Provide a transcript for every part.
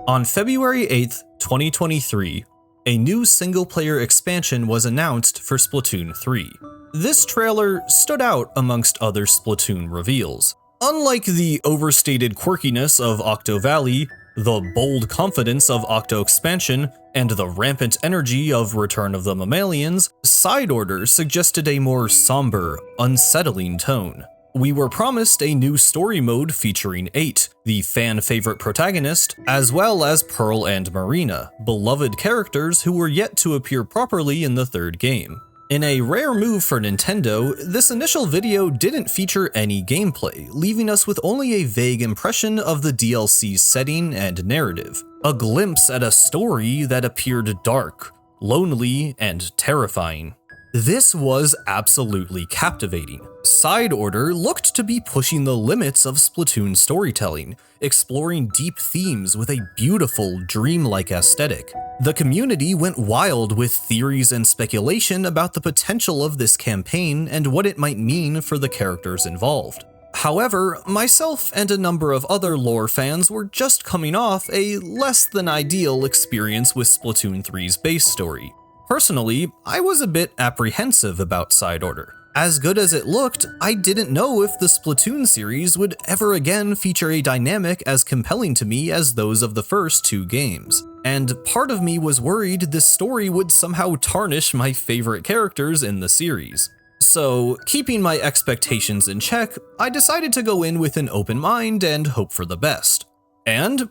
On February 8th, 2023, a new single-player expansion was announced for Splatoon 3. This trailer stood out amongst other Splatoon reveals. Unlike the overstated quirkiness of Octo Valley, the bold confidence of Octo Expansion, and the rampant energy of Return of the Mammalians, Side Order suggested a more somber, unsettling tone. We were promised a new story mode featuring Acht, the fan-favorite protagonist, as well as Pearl and Marina, beloved characters who were yet to appear properly in the third game. In a rare move for Nintendo, this initial video didn't feature any gameplay, leaving us with only a vague impression of the DLC's setting and narrative. A glimpse at a story that appeared dark, lonely, and terrifying. This was absolutely captivating. Side Order looked to be pushing the limits of Splatoon storytelling, exploring deep themes with a beautiful, dreamlike aesthetic. The community went wild with theories and speculation about the potential of this campaign and what it might mean for the characters involved. However, myself and a number of other lore fans were just coming off a less than ideal experience with Splatoon 3's base story. Personally, I was a bit apprehensive about Side Order. As good as it looked, I didn't know if the Splatoon series would ever again feature a dynamic as compelling to me as those of the first two games. And part of me was worried this story would somehow tarnish my favorite characters in the series. So, keeping my expectations in check, I decided to go in with an open mind and hope for the best. And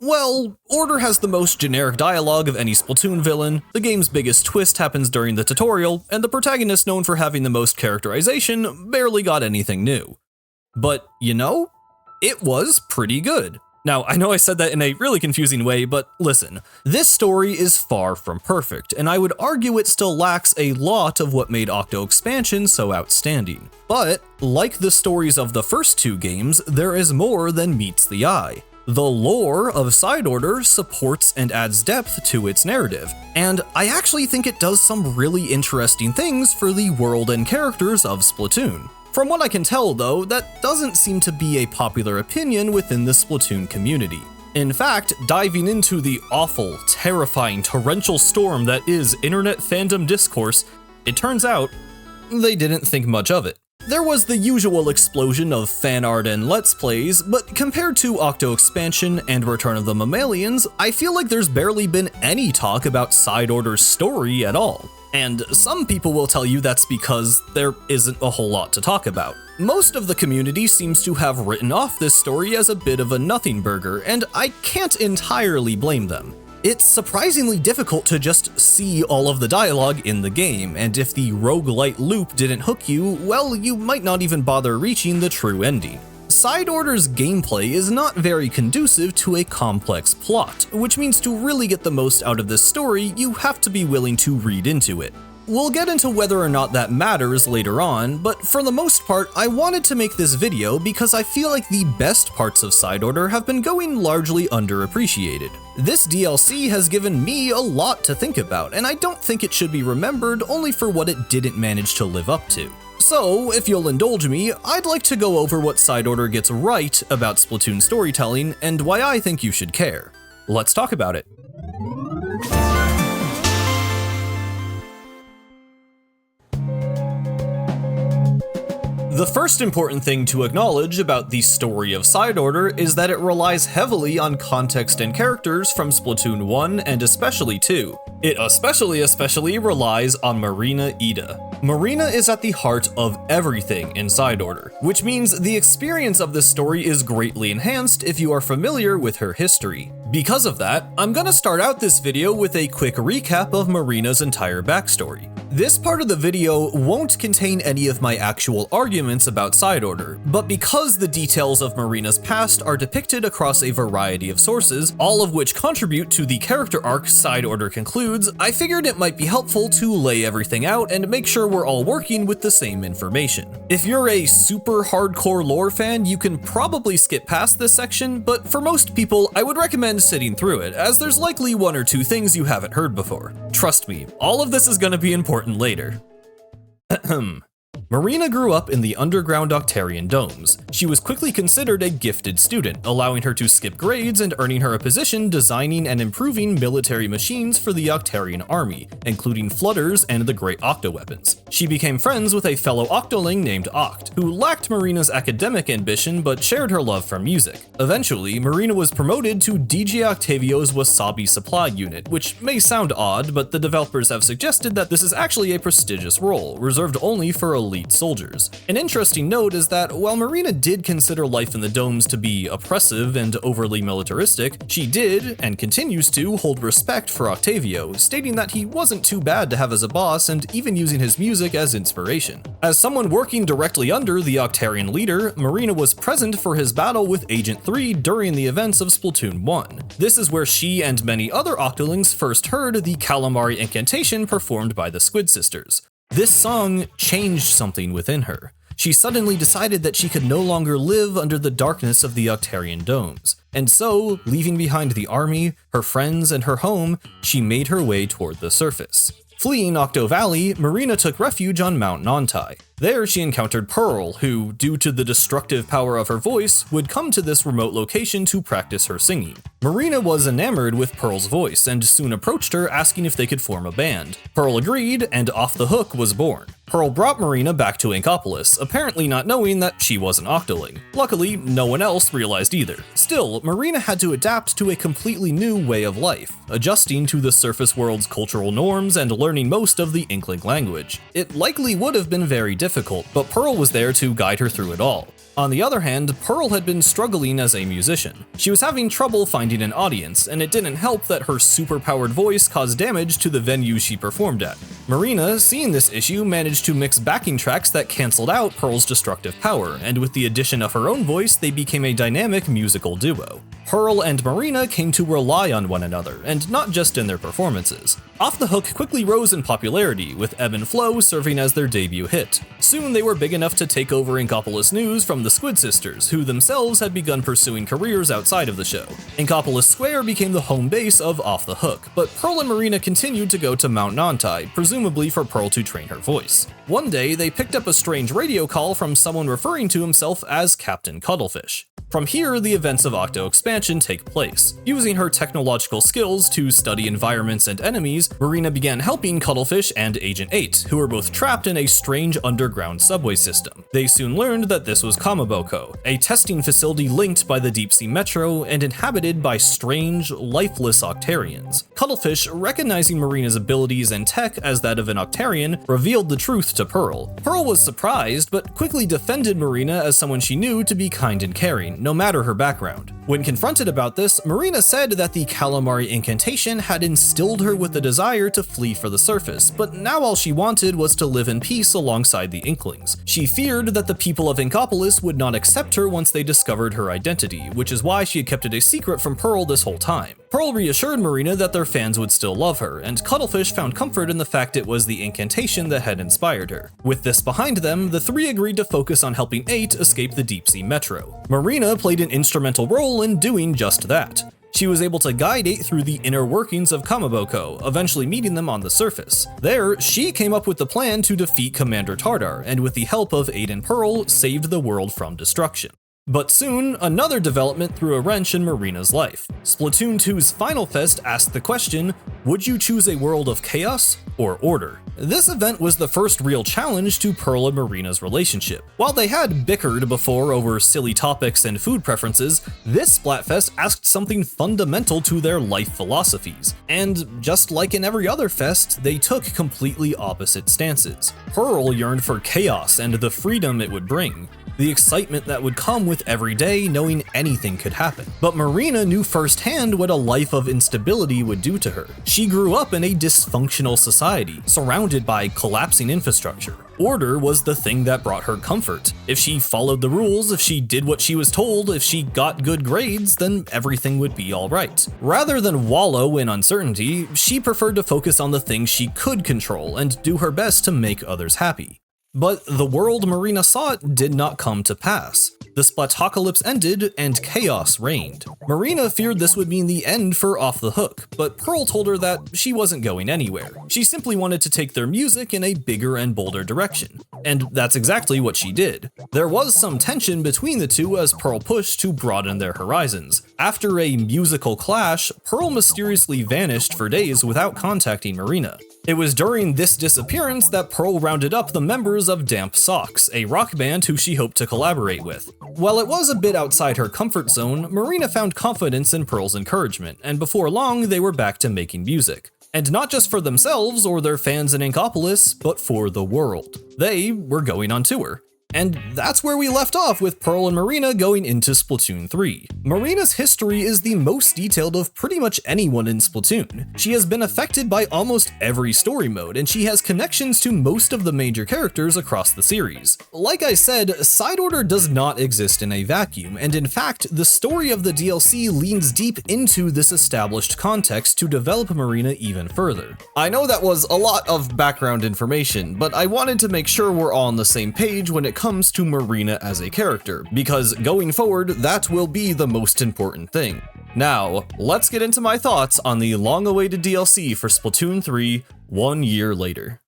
well, Order has the most generic dialogue of any Splatoon villain, the game's biggest twist happens during the tutorial, and the protagonist known for having the most characterization barely got anything new. But, you know, it was pretty good. Now, I know I said that in a really confusing way, but listen, this story is far from perfect, and I would argue it still lacks a lot of what made Octo Expansion so outstanding. But, like the stories of the first two games, there is more than meets the eye. The lore of Side Order supports and adds depth to its narrative, and I actually think it does some really interesting things for the world and characters of Splatoon. From what I can tell though, that doesn't seem to be a popular opinion within the Splatoon community. In fact, diving into the awful, terrifying, torrential storm that is internet fandom discourse, it turns out they didn't think much of it. There was the usual explosion of fan art and let's plays, but compared to Octo Expansion and Return of the Mammalians, I feel like there's barely been any talk about Side Order's story at all. And some people will tell you that's because there isn't a whole lot to talk about. Most of the community seems to have written off this story as a bit of a nothing burger, and I can't entirely blame them. It's surprisingly difficult to just see all of the dialogue in the game, and if the roguelite loop didn't hook you, well, you might not even bother reaching the true ending. Side Order's gameplay is not very conducive to a complex plot, which means to really get the most out of this story, you have to be willing to read into it. We'll get into whether or not that matters later on, but for the most part, I wanted to make this video because I feel like the best parts of Side Order have been going largely underappreciated. This DLC has given me a lot to think about, and I don't think it should be remembered only for what it didn't manage to live up to. So, if you'll indulge me, I'd like to go over what Side Order gets right about Splatoon storytelling and why I think you should care. Let's talk about it. The first important thing to acknowledge about the story of Side Order is that it relies heavily on context and characters from Splatoon 1 and especially 2. It especially relies on Marina Ida. Marina is at the heart of everything in Side Order, which means the experience of this story is greatly enhanced if you are familiar with her history. Because of that, I'm gonna start out this video with a quick recap of Marina's entire backstory. This part of the video won't contain any of my actual arguments about Side Order, but because the details of Marina's past are depicted across a variety of sources, all of which contribute to the character arc Side Order concludes, I figured it might be helpful to lay everything out and make sure we're all working with the same information. If you're a super hardcore lore fan, you can probably skip past this section, but for most people, I would recommend sitting through it, as there's likely one or two things you haven't heard before. Trust me, all of this is gonna be important later. Marina grew up in the underground Octarian domes. She was quickly considered a gifted student, allowing her to skip grades and earning her a position designing and improving military machines for the Octarian army, including flutters and the great octo-weapons. She became friends with a fellow octoling named Acht, who lacked Marina's academic ambition but shared her love for music. Eventually, Marina was promoted to DJ Octavio's Wasabi Supply Unit, which may sound odd, but the developers have suggested that this is actually a prestigious role, reserved only for elite soldiers. An interesting note is that while Marina did consider life in the domes to be oppressive and overly militaristic, she did, and continues to, hold respect for Octavio, stating that he wasn't too bad to have as a boss and even using his music as inspiration. As someone working directly under the Octarian leader, Marina was present for his battle with Agent 3 during the events of Splatoon 1. This is where she and many other Octolings first heard the Calamari incantation performed by the Squid sisters. This song changed something within her. She suddenly decided that she could no longer live under the darkness of the Octarian domes. And so, leaving behind the army, her friends, and her home, she made her way toward the surface. Fleeing Octo Valley, Marina took refuge on Mount Nantai. There she encountered Pearl, who, due to the destructive power of her voice, would come to this remote location to practice her singing. Marina was enamored with Pearl's voice and soon approached her asking if they could form a band. Pearl agreed, and Off the Hook was born. Pearl brought Marina back to Inkopolis, apparently not knowing that she was an Octoling. Luckily, no one else realized either. Still, Marina had to adapt to a completely new way of life, adjusting to the surface world's cultural norms and learning most of the Inkling language. It likely would have been very difficult, but Pearl was there to guide her through it all. On the other hand, Pearl had been struggling as a musician. She was having trouble finding an audience, and it didn't help that her super-powered voice caused damage to the venues she performed at. Marina, seeing this issue, managed to mix backing tracks that cancelled out Pearl's destructive power, and with the addition of her own voice, they became a dynamic musical duo. Pearl and Marina came to rely on one another, and not just in their performances. Off the Hook quickly rose in popularity, with Ebb and Flow serving as their debut hit. Soon they were big enough to take over Inkopolis news from the Squid sisters, who themselves had begun pursuing careers outside of the show. Inkopolis Square became the home base of Off the Hook, but Pearl and Marina continued to go to Mount Nantai, presumably for Pearl to train her voice. One day, they picked up a strange radio call from someone referring to himself as Captain Cuttlefish. From here, the events of Octo Expansion take place. Using her technological skills to study environments and enemies, Marina began helping Cuttlefish and Agent 8, who were both trapped in a strange underground subway system. They soon learned that this was Kamaboko, a testing facility linked by the deep-sea metro and inhabited by strange, lifeless Octarians. Cuttlefish, recognizing Marina's abilities and tech as that of an Octarian, revealed the truth to Pearl. Pearl was surprised, but quickly defended Marina as someone she knew to be kind and caring, no matter her background. When confronted about this, Marina said that the Calamari incantation had instilled her with the desire to flee for the surface, but now all she wanted was to live in peace alongside the Inklings. She feared that the people of Inkopolis would not accept her once they discovered her identity, which is why she had kept it a secret from Pearl this whole time. Pearl reassured Marina that their fans would still love her, and Cuttlefish found comfort in the fact it was the incantation that had inspired her. With this behind them, the three agreed to focus on helping 8 escape the deep-sea metro. Marina played an instrumental role in doing just that. She was able to guide 8 through the inner workings of Kamaboko, eventually meeting them on the surface. There, she came up with the plan to defeat Commander Tardar, and with the help of 8 and Pearl, saved the world from destruction. But soon, another development threw a wrench in Marina's life. Splatoon 2's Final Fest asked the question, would you choose a world of chaos or order? This event was the first real challenge to Pearl and Marina's relationship. While they had bickered before over silly topics and food preferences, this Splatfest asked something fundamental to their life philosophies. And just like in every other fest, they took completely opposite stances. Pearl yearned for chaos and the freedom it would bring, the excitement that would come with every day knowing anything could happen. But Marina knew firsthand what a life of instability would do to her. She grew up in a dysfunctional society, surrounded by collapsing infrastructure. Order was the thing that brought her comfort. If she followed the rules, if she did what she was told, if she got good grades, then everything would be alright. Rather than wallow in uncertainty, she preferred to focus on the things she could control and do her best to make others happy. But the world Marina sought did not come to pass. The Splatocalypse ended, and chaos reigned. Marina feared this would mean the end for Off the Hook, but Pearl told her that she wasn't going anywhere. She simply wanted to take their music in a bigger and bolder direction. And that's exactly what she did. There was some tension between the two as Pearl pushed to broaden their horizons. After a musical clash, Pearl mysteriously vanished for days without contacting Marina. It was during this disappearance that Pearl rounded up the members of Damp Socks, a rock band who she hoped to collaborate with. While it was a bit outside her comfort zone, Marina found confidence in Pearl's encouragement, and before long they were back to making music. And not just for themselves or their fans in Inkopolis, but for the world. They were going on tour. And that's where we left off with Pearl and Marina going into Splatoon 3. Marina's history is the most detailed of pretty much anyone in Splatoon. She has been affected by almost every story mode, and she has connections to most of the major characters across the series. Like I said, side order does not exist in a vacuum, and in fact, the story of the DLC leans deep into this established context to develop Marina even further. I know that was a lot of background information, but I wanted to make sure we're all on the same page when it comes to Marina as a character, because going forward, that will be the most important thing. Now, let's get into my thoughts on the long-awaited DLC for Splatoon 3 1 year later.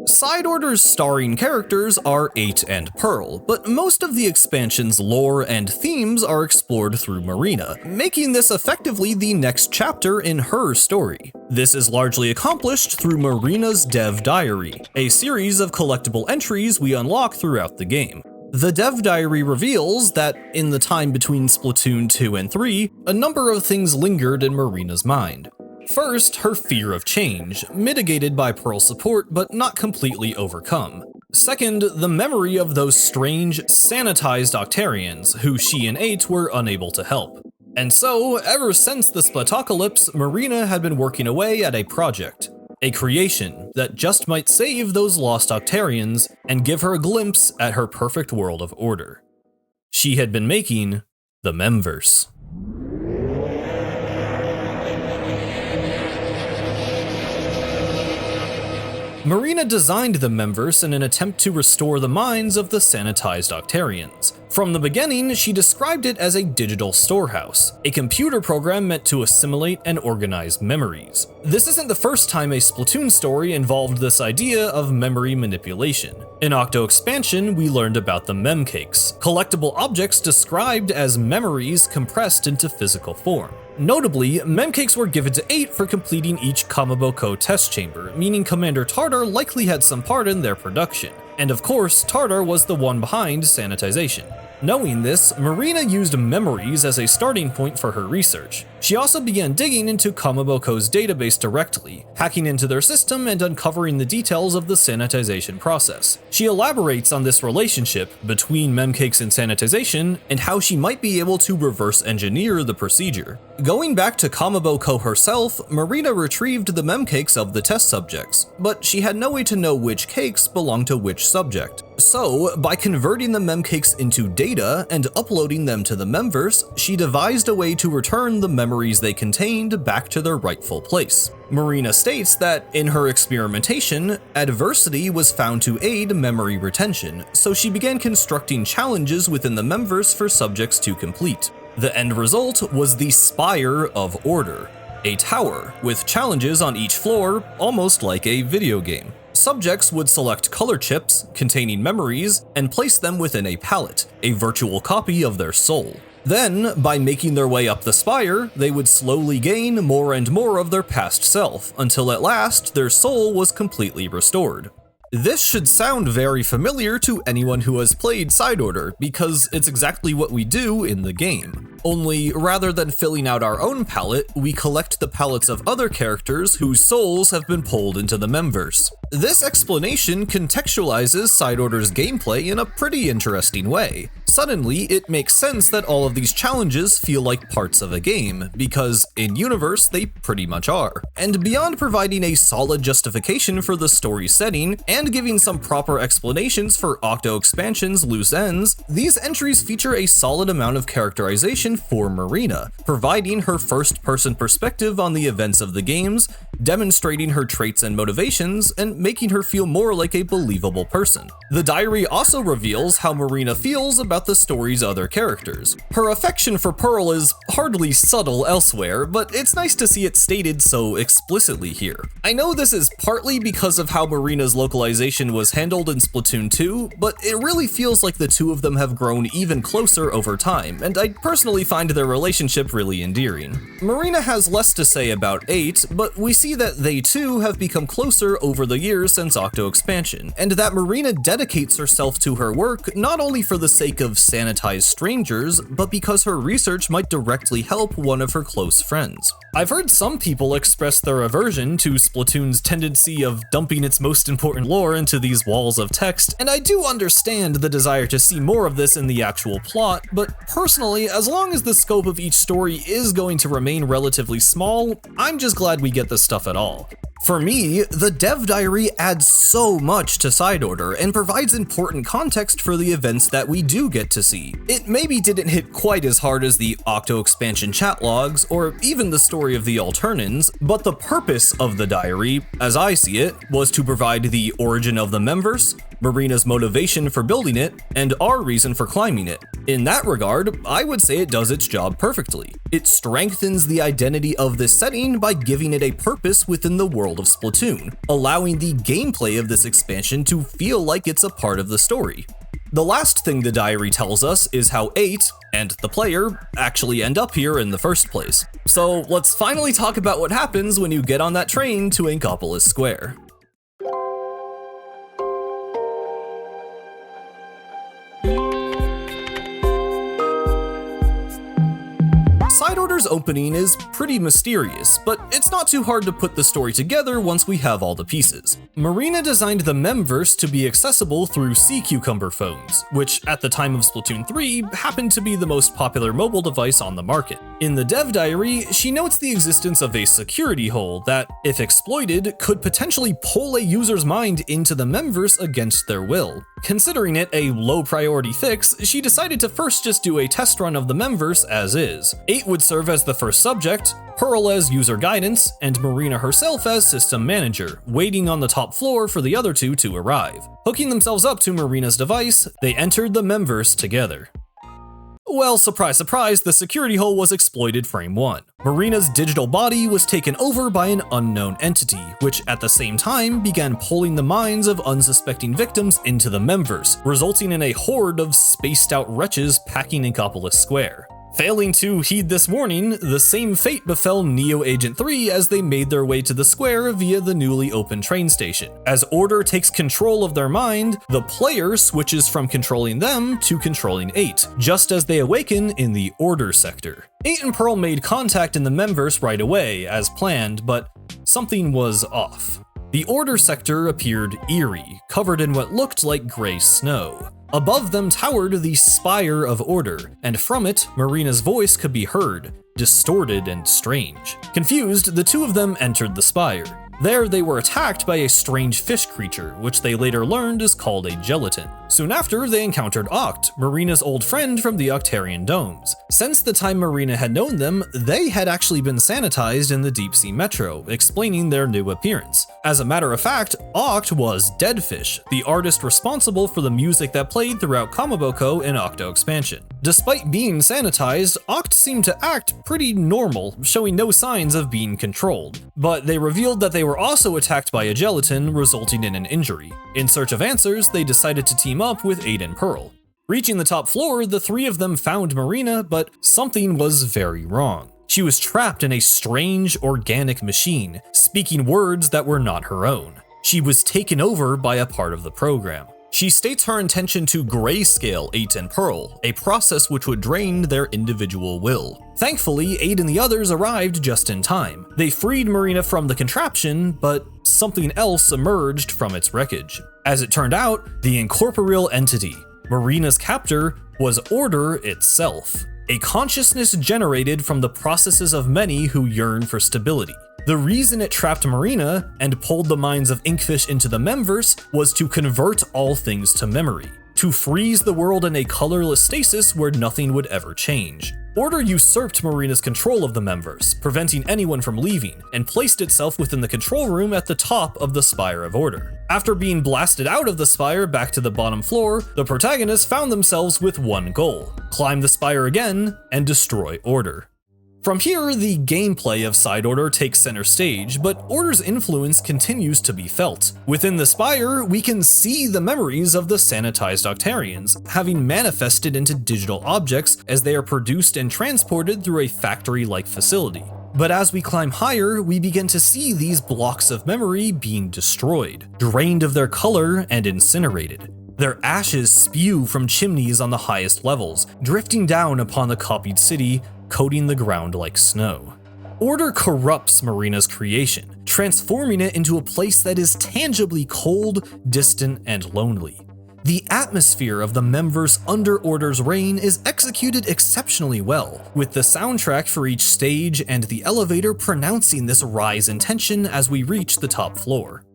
Side Order's starring characters are Acht and Pearl, but most of the expansion's lore and themes are explored through Marina, making this effectively the next chapter in her story. This is largely accomplished through Marina's Dev Diary, a series of collectible entries we unlock throughout the game. The Dev Diary reveals that, in the time between Splatoon 2 and 3, a number of things lingered in Marina's mind. First, her fear of change, mitigated by Pearl's support but not completely overcome. Second, the memory of those strange, sanitized Octarians, who she and Acht were unable to help. And so, ever since the Splatocalypse, Marina had been working away at a project. A creation that just might save those lost Octarians and give her a glimpse at her perfect world of order. She had been making the Memverse. Marina designed the Memverse in an attempt to restore the minds of the sanitized Octarians. From the beginning, she described it as a digital storehouse, a computer program meant to assimilate and organize memories. This isn't the first time a Splatoon story involved this idea of memory manipulation. In Octo Expansion, we learned about the Memcakes, collectible objects described as memories compressed into physical form. Notably, Memcakes were given to Acht for completing each Kamaboko test chamber, meaning Commander Tartar likely had some part in their production. And of course, Tartar was the one behind sanitization. Knowing this, Marina used memories as a starting point for her research. She also began digging into Kamaboko's database directly, hacking into their system and uncovering the details of the sanitization process. She elaborates on this relationship between Memcakes and sanitization and how she might be able to reverse engineer the procedure. Going back to Kamaboko herself, Marina retrieved the Memcakes of the test subjects, but she had no way to know which cakes belonged to which subject. So, by converting the Memcakes into data and uploading them to the Memverse, she devised a way to return the memories they contained back to their rightful place. Marina states that, in her experimentation, adversity was found to aid memory retention, so she began constructing challenges within the Memverse for subjects to complete. The end result was the Spire of Order, a tower with challenges on each floor, almost like a video game. Subjects would select color chips containing memories and place them within a palette, a virtual copy of their soul. Then, by making their way up the spire, they would slowly gain more and more of their past self, until at last their soul was completely restored. This should sound very familiar to anyone who has played Side Order, because it's exactly what we do in the game. Only, rather than filling out our own palette, we collect the palettes of other characters whose souls have been pulled into the Memverse. This explanation contextualizes Side Order's gameplay in a pretty interesting way. Suddenly, it makes sense that all of these challenges feel like parts of a game, because in-universe they pretty much are. And beyond providing a solid justification for the story setting, and giving some proper explanations for Octo Expansion's loose ends, these entries feature a solid amount of characterization expansion for Marina, providing her first-person perspective on the events of the games, demonstrating her traits and motivations, and making her feel more like a believable person. The diary also reveals how Marina feels about the story's other characters. Her affection for Pearl is hardly subtle elsewhere, but it's nice to see it stated so explicitly here. I know this is partly because of how Marina's localization was handled in Splatoon 2, but it really feels like the two of them have grown even closer over time, and I personally find their relationship really endearing. Marina has less to say about Acht, but we see that they too have become closer over the years since Octo expansion, and that Marina dedicates herself to her work not only for the sake of sanitized strangers, but because her research might directly help one of her close friends. I've heard some people express their aversion to Splatoon's tendency of dumping its most important lore into these walls of text, and I do understand the desire to see more of this in the actual plot, but personally, as long as the scope of each story is going to remain relatively small, I'm just glad we get this stuff at all. For me, the dev diary adds so much to Side Order and provides important context for the events that we do get to see. It maybe didn't hit quite as hard as the Octo expansion chat logs or even the story of the Alternans, but the purpose of the diary, as I see it, was to provide the origin of the Memverse, Marina's motivation for building it, and our reason for climbing it. In that regard, I would say it does its job perfectly. It strengthens the identity of this setting by giving it a purpose within the world of Splatoon, allowing the gameplay of this expansion to feel like it's a part of the story. The last thing the diary tells us is how Acht and the player actually end up here in the first place. So let's finally talk about what happens when you get on that train to Inkopolis Square. Side Order's opening is pretty mysterious, but it's not too hard to put the story together once we have all the pieces. Marina designed the Memverse to be accessible through Sea Cucumber phones, which at the time of Splatoon 3 happened to be the most popular mobile device on the market. In the dev diary, she notes the existence of a security hole that, if exploited, could potentially pull a user's mind into the Memverse against their will. Considering it a low priority fix, she decided to first just do a test run of the Memverse as is. Acht would serve as the first subject, Pearl as user guidance, and Marina herself as system manager, waiting on the top floor for the other two to arrive. Hooking themselves up to Marina's device, they entered the Memverse together. Well, surprise surprise, the security hole was exploited frame 1. Marina's digital body was taken over by an unknown entity, which at the same time began pulling the minds of unsuspecting victims into the Memverse, resulting in a horde of spaced out wretches packing Inkopolis Square. Failing to heed this warning, the same fate befell Neo Agent 3 as they made their way to the square via the newly opened train station. As Order takes control of their mind, the player switches from controlling them to controlling Acht, just as they awaken in the Order sector. Acht and Pearl made contact in the Memverse right away, as planned, but something was off. The Order sector appeared eerie, covered in what looked like gray snow. Above them towered the Spire of Order, and from it, Marina's voice could be heard, distorted and strange. Confused, the two of them entered the Spire. There, they were attacked by a strange fish creature, which they later learned is called a gelatin. Soon after, they encountered Acht, Marina's old friend from the Octarian domes. Since the time Marina had known them, they had actually been sanitized in the Deep Sea Metro, explaining their new appearance. As a matter of fact, Acht was Deadfish, the artist responsible for the music that played throughout Kamaboko in Octo expansion. Despite being sanitized, Acht seemed to act pretty normal, showing no signs of being controlled. But they revealed that they were also attacked by a gelatin, resulting in an injury. In search of answers, they decided to team up with Acht and Pearl. Reaching the top floor, the three of them found Marina, but something was very wrong. She was trapped in a strange, organic machine, speaking words that were not her own. She was taken over by a part of the program. She states her intention to grayscale Acht and Pearl, a process which would drain their individual will. Thankfully, Acht and the others arrived just in time. They freed Marina from the contraption, but something else emerged from its wreckage. As it turned out, the incorporeal entity, Marina's captor, was Order itself, a consciousness generated from the processes of many who yearn for stability. The reason it trapped Marina and pulled the minds of Inkfish into the Memverse was to convert all things to memory, to freeze the world in a colorless stasis where nothing would ever change. Order usurped Marina's control of the Memverse, preventing anyone from leaving, and placed itself within the control room at the top of the Spire of Order. After being blasted out of the spire back to the bottom floor, the protagonists found themselves with one goal: climb the spire again and destroy Order. From here, the gameplay of Side Order takes center stage, but Order's influence continues to be felt. Within the spire, we can see the memories of the sanitized Octarians, having manifested into digital objects as they are produced and transported through a factory-like facility. But as we climb higher, we begin to see these blocks of memory being destroyed, drained of their color and incinerated. Their ashes spew from chimneys on the highest levels, drifting down upon the copied city, coating the ground like snow. Order corrupts Marina's creation, transforming it into a place that is tangibly cold, distant, and lonely. The atmosphere of the Memverse under Order's reign is executed exceptionally well, with the soundtrack for each stage and the elevator pronouncing this rise in tension as we reach the top floor.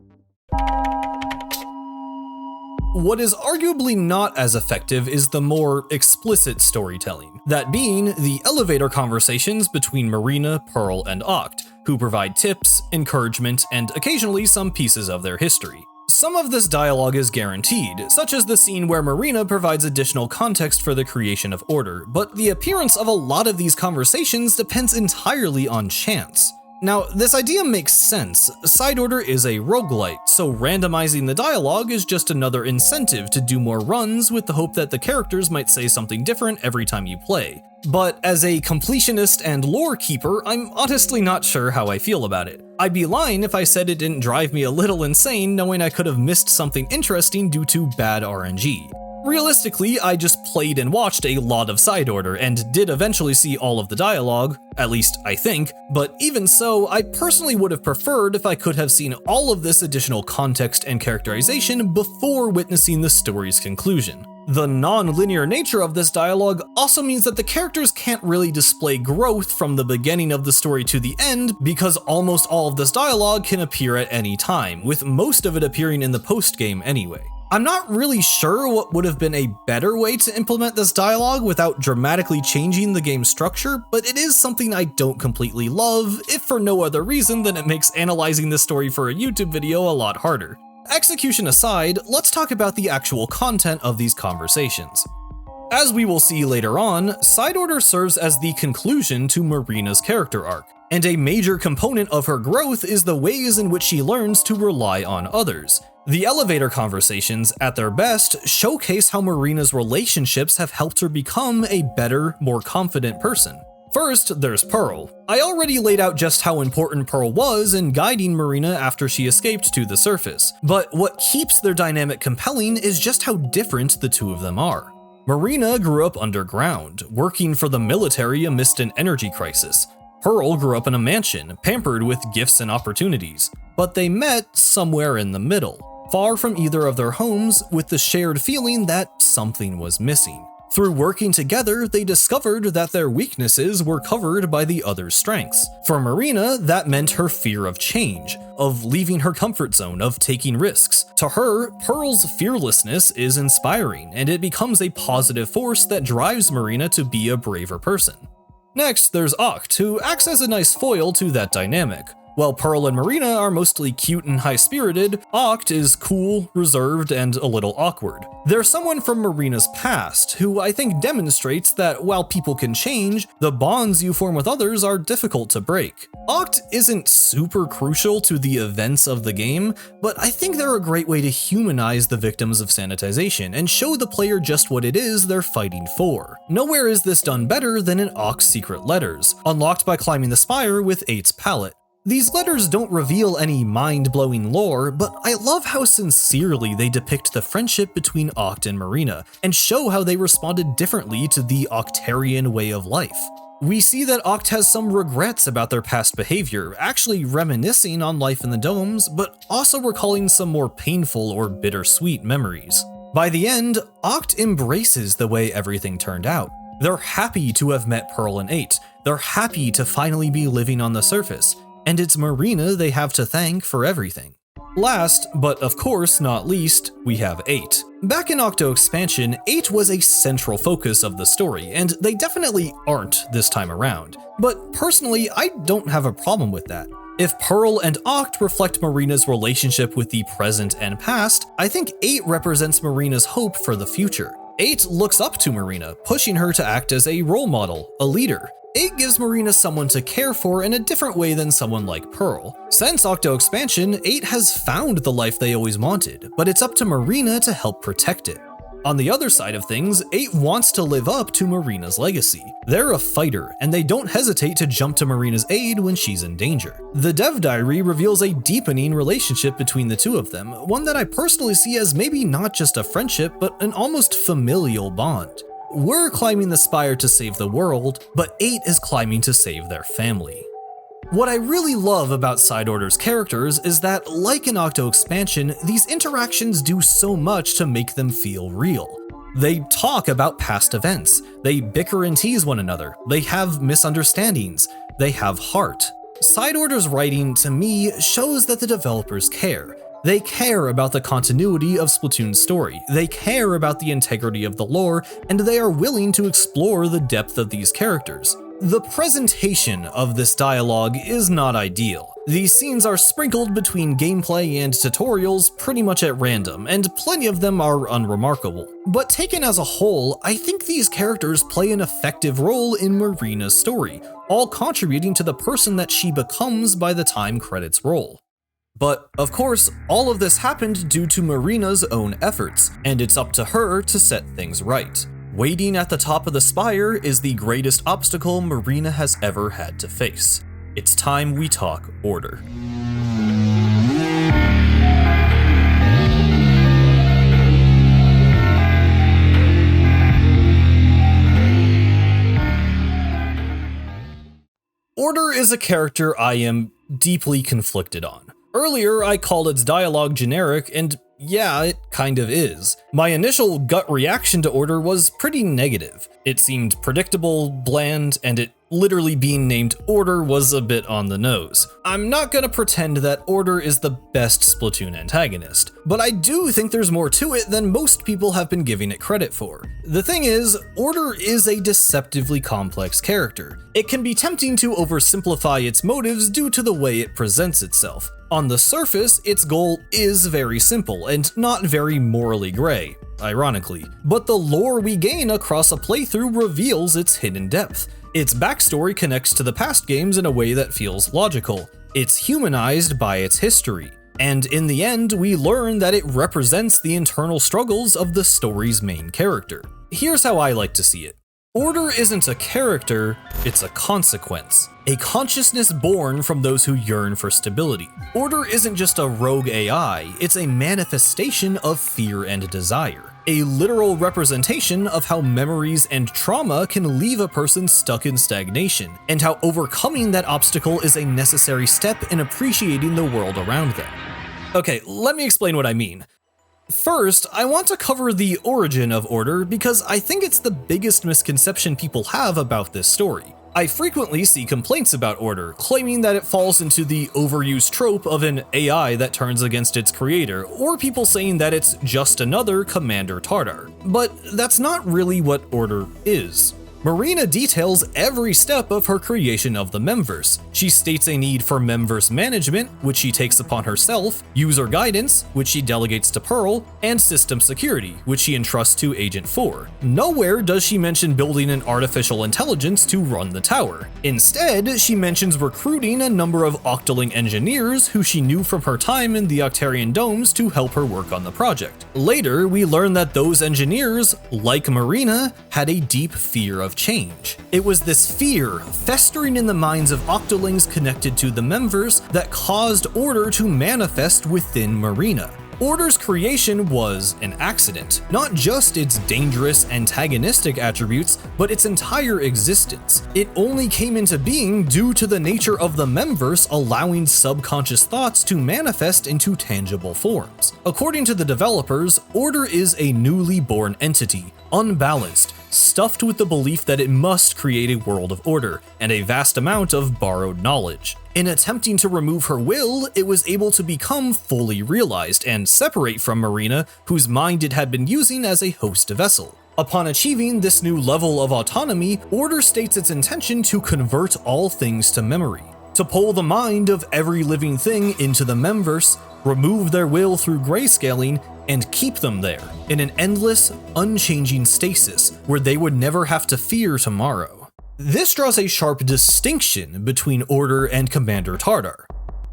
What is arguably not as effective is the more explicit storytelling, that being the elevator conversations between Marina, Pearl, and Acht, who provide tips, encouragement, and occasionally some pieces of their history. Some of this dialogue is guaranteed, such as the scene where Marina provides additional context for the creation of Order, but the appearance of a lot of these conversations depends entirely on chance. Now, this idea makes sense. Side Order is a roguelite, so randomizing the dialogue is just another incentive to do more runs with the hope that the characters might say something different every time you play. But as a completionist and lore keeper, I'm honestly not sure how I feel about it. I'd be lying if I said it didn't drive me a little insane knowing I could have missed something interesting due to bad RNG. Realistically, I just played and watched a lot of Side Order and did eventually see all of the dialogue, at least I think, but even so, I personally would have preferred if I could have seen all of this additional context and characterization before witnessing the story's conclusion. The non-linear nature of this dialogue also means that the characters can't really display growth from the beginning of the story to the end because almost all of this dialogue can appear at any time, with most of it appearing in the post-game anyway. I'm not really sure what would have been a better way to implement this dialogue without dramatically changing the game's structure, but it is something I don't completely love, if for no other reason than it makes analyzing this story for a YouTube video a lot harder. Execution aside, let's talk about the actual content of these conversations. As we will see later on, Side Order serves as the conclusion to Marina's character arc, and a major component of her growth is the ways in which she learns to rely on others. The elevator conversations, at their best, showcase how Marina's relationships have helped her become a better, more confident person. First, there's Pearl. I already laid out just how important Pearl was in guiding Marina after she escaped to the surface, but what keeps their dynamic compelling is just how different the two of them are. Marina grew up underground, working for the military amidst an energy crisis. Pearl grew up in a mansion, pampered with gifts and opportunities, but they met somewhere in the middle, far from either of their homes, with the shared feeling that something was missing. Through working together, they discovered that their weaknesses were covered by the other's strengths. For Marina, that meant her fear of change, of leaving her comfort zone, of taking risks. To her, Pearl's fearlessness is inspiring, and it becomes a positive force that drives Marina to be a braver person. Next, there's Acht, who acts as a nice foil to that dynamic. While Pearl and Marina are mostly cute and high-spirited, Acht is cool, reserved, and a little awkward. They're someone from Marina's past, who I think demonstrates that while people can change, the bonds you form with others are difficult to break. Acht isn't super crucial to the events of the game, but I think they're a great way to humanize the victims of sanitization and show the player just what it is they're fighting for. Nowhere is this done better than in Acht's secret letters, unlocked by climbing the spire with Eight's palette. These letters don't reveal any mind-blowing lore, but I love how sincerely they depict the friendship between Acht and Marina, and show how they responded differently to the Octarian way of life. We see that Acht has some regrets about their past behavior, actually reminiscing on life in the domes, but also recalling some more painful or bittersweet memories. By the end, Acht embraces the way everything turned out. They're happy to have met Pearl and Eight, they're happy to finally be living on the surface, and it's Marina they have to thank for everything. Last, but of course not least, we have 8. Back in Octo Expansion, 8 was a central focus of the story, and they definitely aren't this time around. But personally, I don't have a problem with that. If Pearl and Acht reflect Marina's relationship with the present and past, I think 8 represents Marina's hope for the future. 8 looks up to Marina, pushing her to act as a role model, a leader. 8 gives Marina someone to care for in a different way than someone like Pearl. Since Octo Expansion, 8 has found the life they always wanted, but it's up to Marina to help protect it. On the other side of things, 8 wants to live up to Marina's legacy. They're a fighter, and they don't hesitate to jump to Marina's aid when she's in danger. The Dev Diary reveals a deepening relationship between the two of them, one that I personally see as maybe not just a friendship, but an almost familial bond. We're climbing the spire to save the world, but 8 is climbing to save their family. What I really love about Side Order's characters is that, like in Octo Expansion, these interactions do so much to make them feel real. They talk about past events, they bicker and tease one another, they have misunderstandings, they have heart. Side Order's writing, to me, shows that the developers care. They care about the continuity of Splatoon's story, they care about the integrity of the lore, and they are willing to explore the depth of these characters. The presentation of this dialogue is not ideal. These scenes are sprinkled between gameplay and tutorials pretty much at random, and plenty of them are unremarkable. But taken as a whole, I think these characters play an effective role in Marina's story, all contributing to the person that she becomes by the time credits roll. But, of course, all of this happened due to Marina's own efforts, and it's up to her to set things right. Waiting at the top of the spire is the greatest obstacle Marina has ever had to face. It's time we talk Order. Order is a character I am deeply conflicted on. Earlier, I called its dialogue generic, and yeah, it kind of is. My initial gut reaction to Order was pretty negative. It seemed predictable, bland, and it literally being named Order was a bit on the nose. I'm not gonna pretend that Order is the best Splatoon antagonist, but I do think there's more to it than most people have been giving it credit for. The thing is, Order is a deceptively complex character. It can be tempting to oversimplify its motives due to the way it presents itself. On the surface, its goal is very simple and not very morally gray, ironically, but the lore we gain across a playthrough reveals its hidden depth. Its backstory connects to the past games in a way that feels logical. It's humanized by its history. And in the end, we learn that it represents the internal struggles of the story's main character. Here's how I like to see it. Order isn't a character, it's a consequence. A consciousness born from those who yearn for stability. Order isn't just a rogue AI, it's a manifestation of fear and desire. A literal representation of how memories and trauma can leave a person stuck in stagnation, and how overcoming that obstacle is a necessary step in appreciating the world around them. Okay, let me explain what I mean. First, I want to cover the origin of Order because I think it's the biggest misconception people have about this story. I frequently see complaints about Order, claiming that it falls into the overused trope of an AI that turns against its creator, or people saying that it's just another Commander Tartar. But that's not really what Order is. Marina details every step of her creation of the Memverse. She states a need for Memverse management, which she takes upon herself, user guidance, which she delegates to Pearl, and system security, which she entrusts to Agent 4. Nowhere does she mention building an artificial intelligence to run the tower. Instead, she mentions recruiting a number of Octoling engineers who she knew from her time in the Octarian domes to help her work on the project. Later, we learn that those engineers, like Marina, had a deep fear of change. It was this fear festering in the minds of Octolings connected to the Memverse that caused Order to manifest within Marina. Order's creation was an accident, not just its dangerous antagonistic attributes, but its entire existence. It only came into being due to the nature of the Memverse allowing subconscious thoughts to manifest into tangible forms. According to the developers, Order is a newly born entity, unbalanced, stuffed with the belief that it must create a world of order, and a vast amount of borrowed knowledge. In attempting to remove her will, it was able to become fully realized and separate from Marina, whose mind it had been using as a host vessel. Upon achieving this new level of autonomy, Order states its intention to convert all things to memory, to pull the mind of every living thing into the Memverse, remove their will through grayscaling, and keep them there, in an endless, unchanging stasis where they would never have to fear tomorrow. This draws a sharp distinction between Order and Commander Tartar.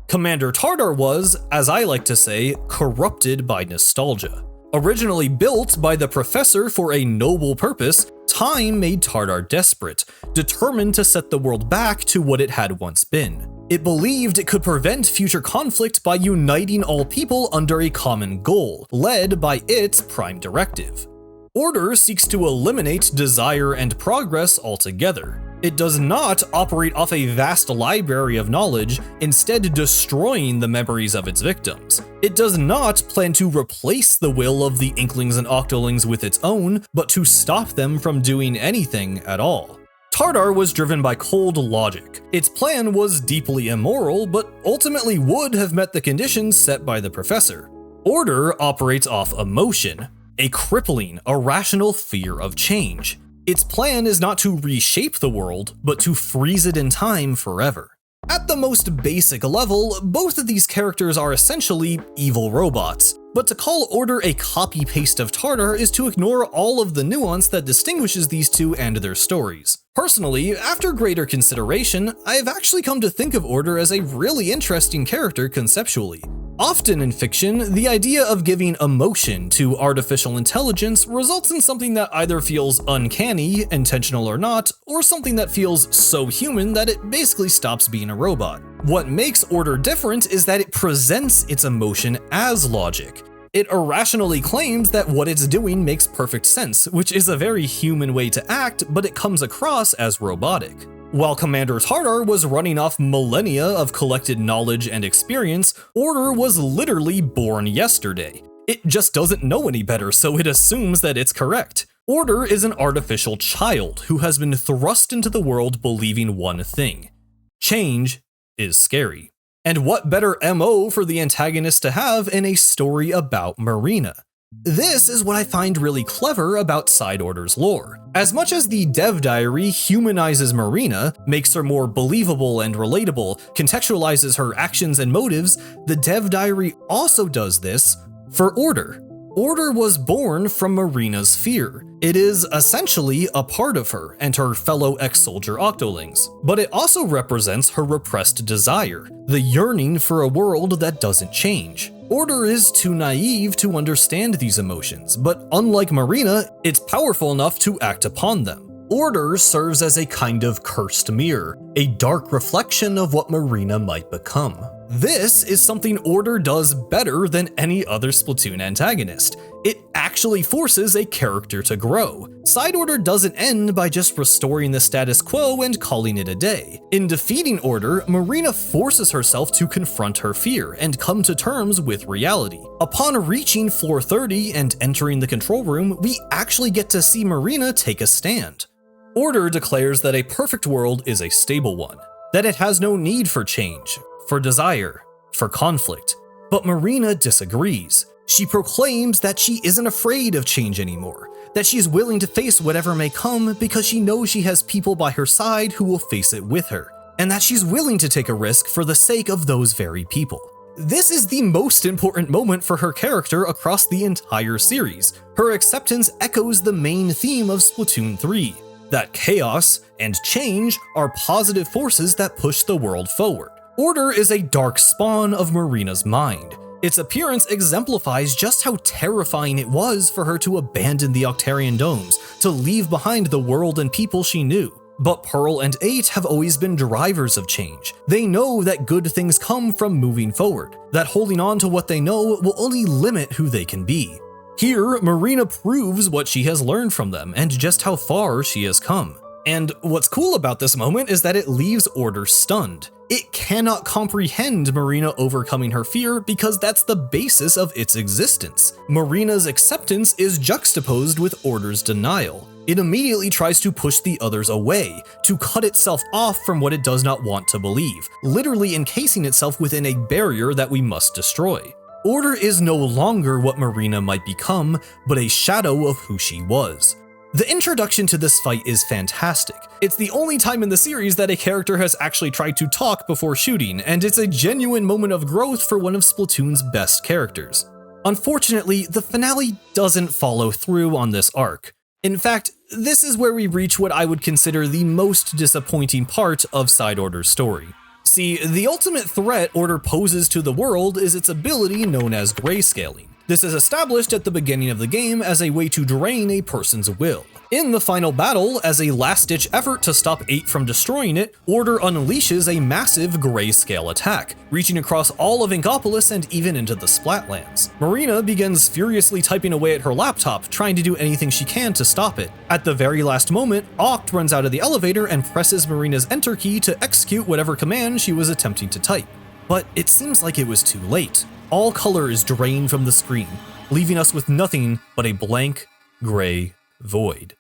Commander Tartar was, as I like to say, corrupted by nostalgia. Originally built by the Professor for a noble purpose, time made Tartar desperate, determined to set the world back to what it had once been. It believed it could prevent future conflict by uniting all people under a common goal, led by its prime directive. Order seeks to eliminate desire and progress altogether. It does not operate off a vast library of knowledge, instead destroying the memories of its victims. It does not plan to replace the will of the Inklings and Octolings with its own, but to stop them from doing anything at all. Tartar was driven by cold logic. Its plan was deeply immoral, but ultimately would have met the conditions set by the Professor. Order operates off emotion, a crippling, irrational fear of change. Its plan is not to reshape the world, but to freeze it in time forever. At the most basic level, both of these characters are essentially evil robots, but to call Order a copy-paste of Tartar is to ignore all of the nuance that distinguishes these two and their stories. Personally, after greater consideration, I have actually come to think of Order as a really interesting character conceptually. Often in fiction, the idea of giving emotion to artificial intelligence results in something that either feels uncanny, intentional or not, or something that feels so human that it basically stops being a robot. What makes Order different is that it presents its emotion as logic. It irrationally claims that what it's doing makes perfect sense, which is a very human way to act, but it comes across as robotic. While Commander Tartar was running off millennia of collected knowledge and experience, Order was literally born yesterday. It just doesn't know any better, so it assumes that it's correct. Order is an artificial child who has been thrust into the world believing one thing: change is scary. And what better MO for the antagonist to have in a story about Marina? This is what I find really clever about Side Order's lore. As much as the Dev Diary humanizes Marina, makes her more believable and relatable, contextualizes her actions and motives, the Dev Diary also does this for Order. Order was born from Marina's fear. It is essentially a part of her and her fellow ex-soldier Octolings, but it also represents her repressed desire, the yearning for a world that doesn't change. Order is too naive to understand these emotions, but unlike Marina, it's powerful enough to act upon them. Order serves as a kind of cursed mirror, a dark reflection of what Marina might become. This is something Order does better than any other Splatoon antagonist. It actually forces a character to grow. Side Order doesn't end by just restoring the status quo and calling it a day. In defeating Order, Marina forces herself to confront her fear and come to terms with reality. Upon reaching floor 30 and entering the control room, we actually get to see Marina take a stand. Order declares that a perfect world is a stable one, that it has no need for change, for desire, for conflict. But Marina disagrees. She proclaims that she isn't afraid of change anymore, that she's willing to face whatever may come because she knows she has people by her side who will face it with her, and that she's willing to take a risk for the sake of those very people. This is the most important moment for her character across the entire series. Her acceptance echoes the main theme of Splatoon 3, that chaos and change are positive forces that push the world forward. Order is a dark spawn of Marina's mind. Its appearance exemplifies just how terrifying it was for her to abandon the Octarian domes, to leave behind the world and people she knew. But Pearl and 8 have always been drivers of change. They know that good things come from moving forward, that holding on to what they know will only limit who they can be. Here, Marina proves what she has learned from them and just how far she has come. And what's cool about this moment is that it leaves Order stunned. It cannot comprehend Marina overcoming her fear because that's the basis of its existence. Marina's acceptance is juxtaposed with Order's denial. It immediately tries to push the others away, to cut itself off from what it does not want to believe, literally encasing itself within a barrier that we must destroy. Order is no longer what Marina might become, but a shadow of who she was. The introduction to this fight is fantastic. It's the only time in the series that a character has actually tried to talk before shooting, and it's a genuine moment of growth for one of Splatoon's best characters. Unfortunately, the finale doesn't follow through on this arc. In fact, this is where we reach what I would consider the most disappointing part of Side Order's story. See, the ultimate threat Order poses to the world is its ability known as grayscaling. This is established at the beginning of the game as a way to drain a person's will. In the final battle, as a last-ditch effort to stop Acht from destroying it, Order unleashes a massive grayscale attack, reaching across all of Inkopolis and even into the Splatlands. Marina begins furiously typing away at her laptop, trying to do anything she can to stop it. At the very last moment, Acht runs out of the elevator and presses Marina's enter key to execute whatever command she was attempting to type. But it seems like it was too late. All color is drained from the screen, leaving us with nothing but a blank, gray void.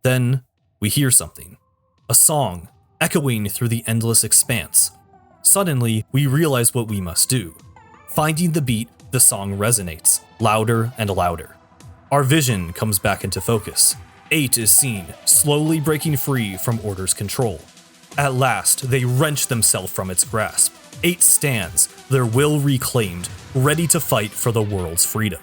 Then, we hear something. A song, echoing through the endless expanse. Suddenly, we realize what we must do. Finding the beat, the song resonates, louder and louder. Our vision comes back into focus. Acht is seen, slowly breaking free from Order's control. At last, they wrench themselves from its grasp. Acht stands, their will reclaimed, ready to fight for the world's freedom.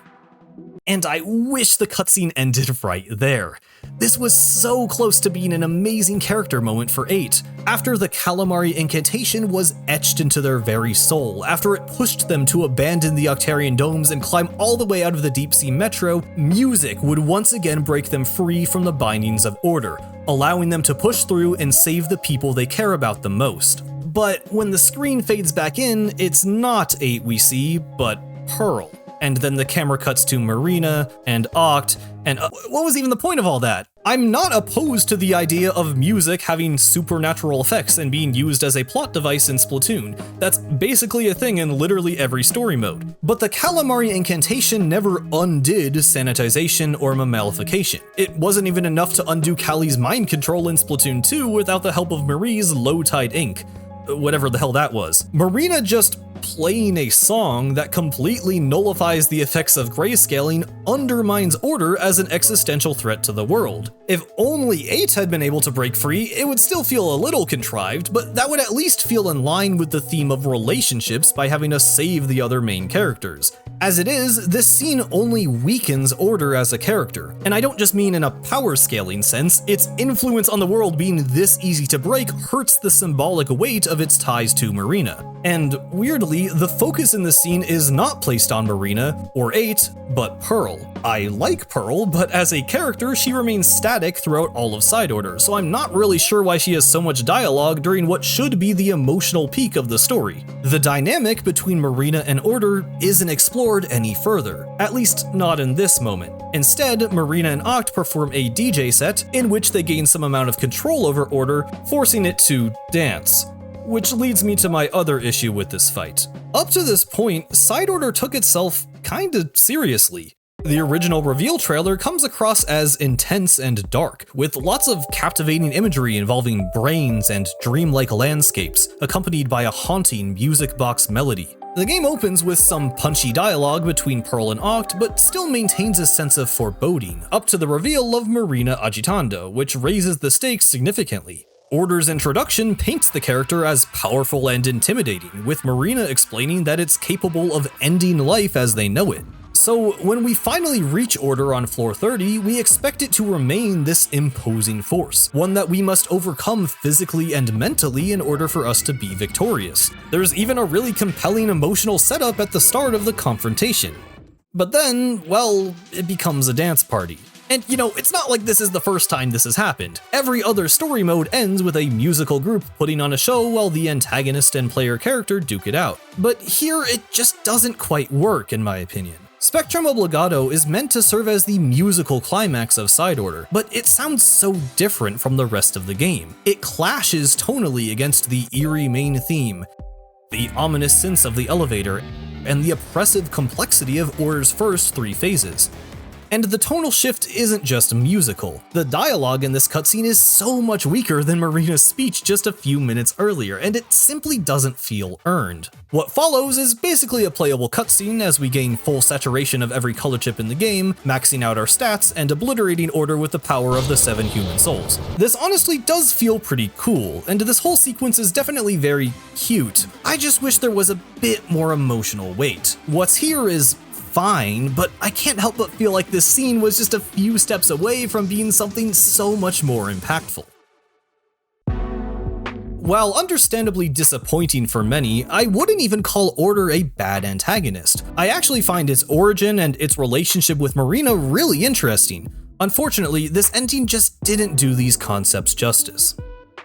And I wish the cutscene ended right there. This was so close to being an amazing character moment for Acht, after the Calamari incantation was etched into their very soul, after it pushed them to abandon the Octarian domes and climb all the way out of the deep sea metro, music would once again break them free from the bindings of Order, allowing them to push through and save the people they care about the most. But when the screen fades back in, it's not Acht we see, but Pearl. And then the camera cuts to Marina and Acht, and what was even the point of all that? I'm not opposed to the idea of music having supernatural effects and being used as a plot device in Splatoon. That's basically a thing in literally every story mode. But the Calamari incantation never undid sanitization or mammalification. It wasn't even enough to undo Callie's mind control in Splatoon 2 without the help of Marie's low-tide ink. Whatever the hell that was. Marina just playing a song that completely nullifies the effects of grayscaling undermines Order as an existential threat to the world. If only Acht had been able to break free, it would still feel a little contrived, but that would at least feel in line with the theme of relationships by having us save the other main characters. As it is, this scene only weakens Order as a character, and I don't just mean in a power scaling sense. Its influence on the world being this easy to break hurts the symbolic weight of its ties to Marina. And weirdly, the focus in this scene is not placed on Marina or Acht, but Pearl. I like Pearl, but as a character, she remains static throughout all of Side Order, so I'm not really sure why she has so much dialogue during what should be the emotional peak of the story. The dynamic between Marina and Order isn't explored any further, at least not in this moment. Instead, Marina and Acht perform a DJ set in which they gain some amount of control over Order, forcing it to dance. Which leads me to my other issue with this fight. Up to this point, Side Order took itself kinda seriously. The original reveal trailer comes across as intense and dark, with lots of captivating imagery involving brains and dreamlike landscapes, accompanied by a haunting music box melody. The game opens with some punchy dialogue between Pearl and Acht, but still maintains a sense of foreboding, up to the reveal of Marina agitando, which raises the stakes significantly. Order's introduction paints the character as powerful and intimidating, with Marina explaining that it's capable of ending life as they know it. So when we finally reach Order on floor 30, we expect it to remain this imposing force, one that we must overcome physically and mentally in order for us to be victorious. There's even a really compelling emotional setup at the start of the confrontation. But then, well, it becomes a dance party. And you know, it's not like this is the first time this has happened. Every other story mode ends with a musical group putting on a show while the antagonist and player character duke it out. But here it just doesn't quite work, in my opinion. Spectrum Obligado is meant to serve as the musical climax of Side Order, but it sounds so different from the rest of the game. It clashes tonally against the eerie main theme, the ominous sense of the elevator, and the oppressive complexity of Order's first 3 phases. And the tonal shift isn't just musical. The dialogue in this cutscene is so much weaker than Marina's speech just a few minutes earlier, and it simply doesn't feel earned. What follows is basically a playable cutscene as we gain full saturation of every color chip in the game, maxing out our stats, and obliterating Order with the power of the 7 human souls. This honestly does feel pretty cool, and this whole sequence is definitely very cute. I just wish there was a bit more emotional weight. What's here is fine, but I can't help but feel like this scene was just a few steps away from being something so much more impactful. While understandably disappointing for many, I wouldn't even call Order a bad antagonist. I actually find its origin and its relationship with Marina really interesting. Unfortunately, this ending just didn't do these concepts justice.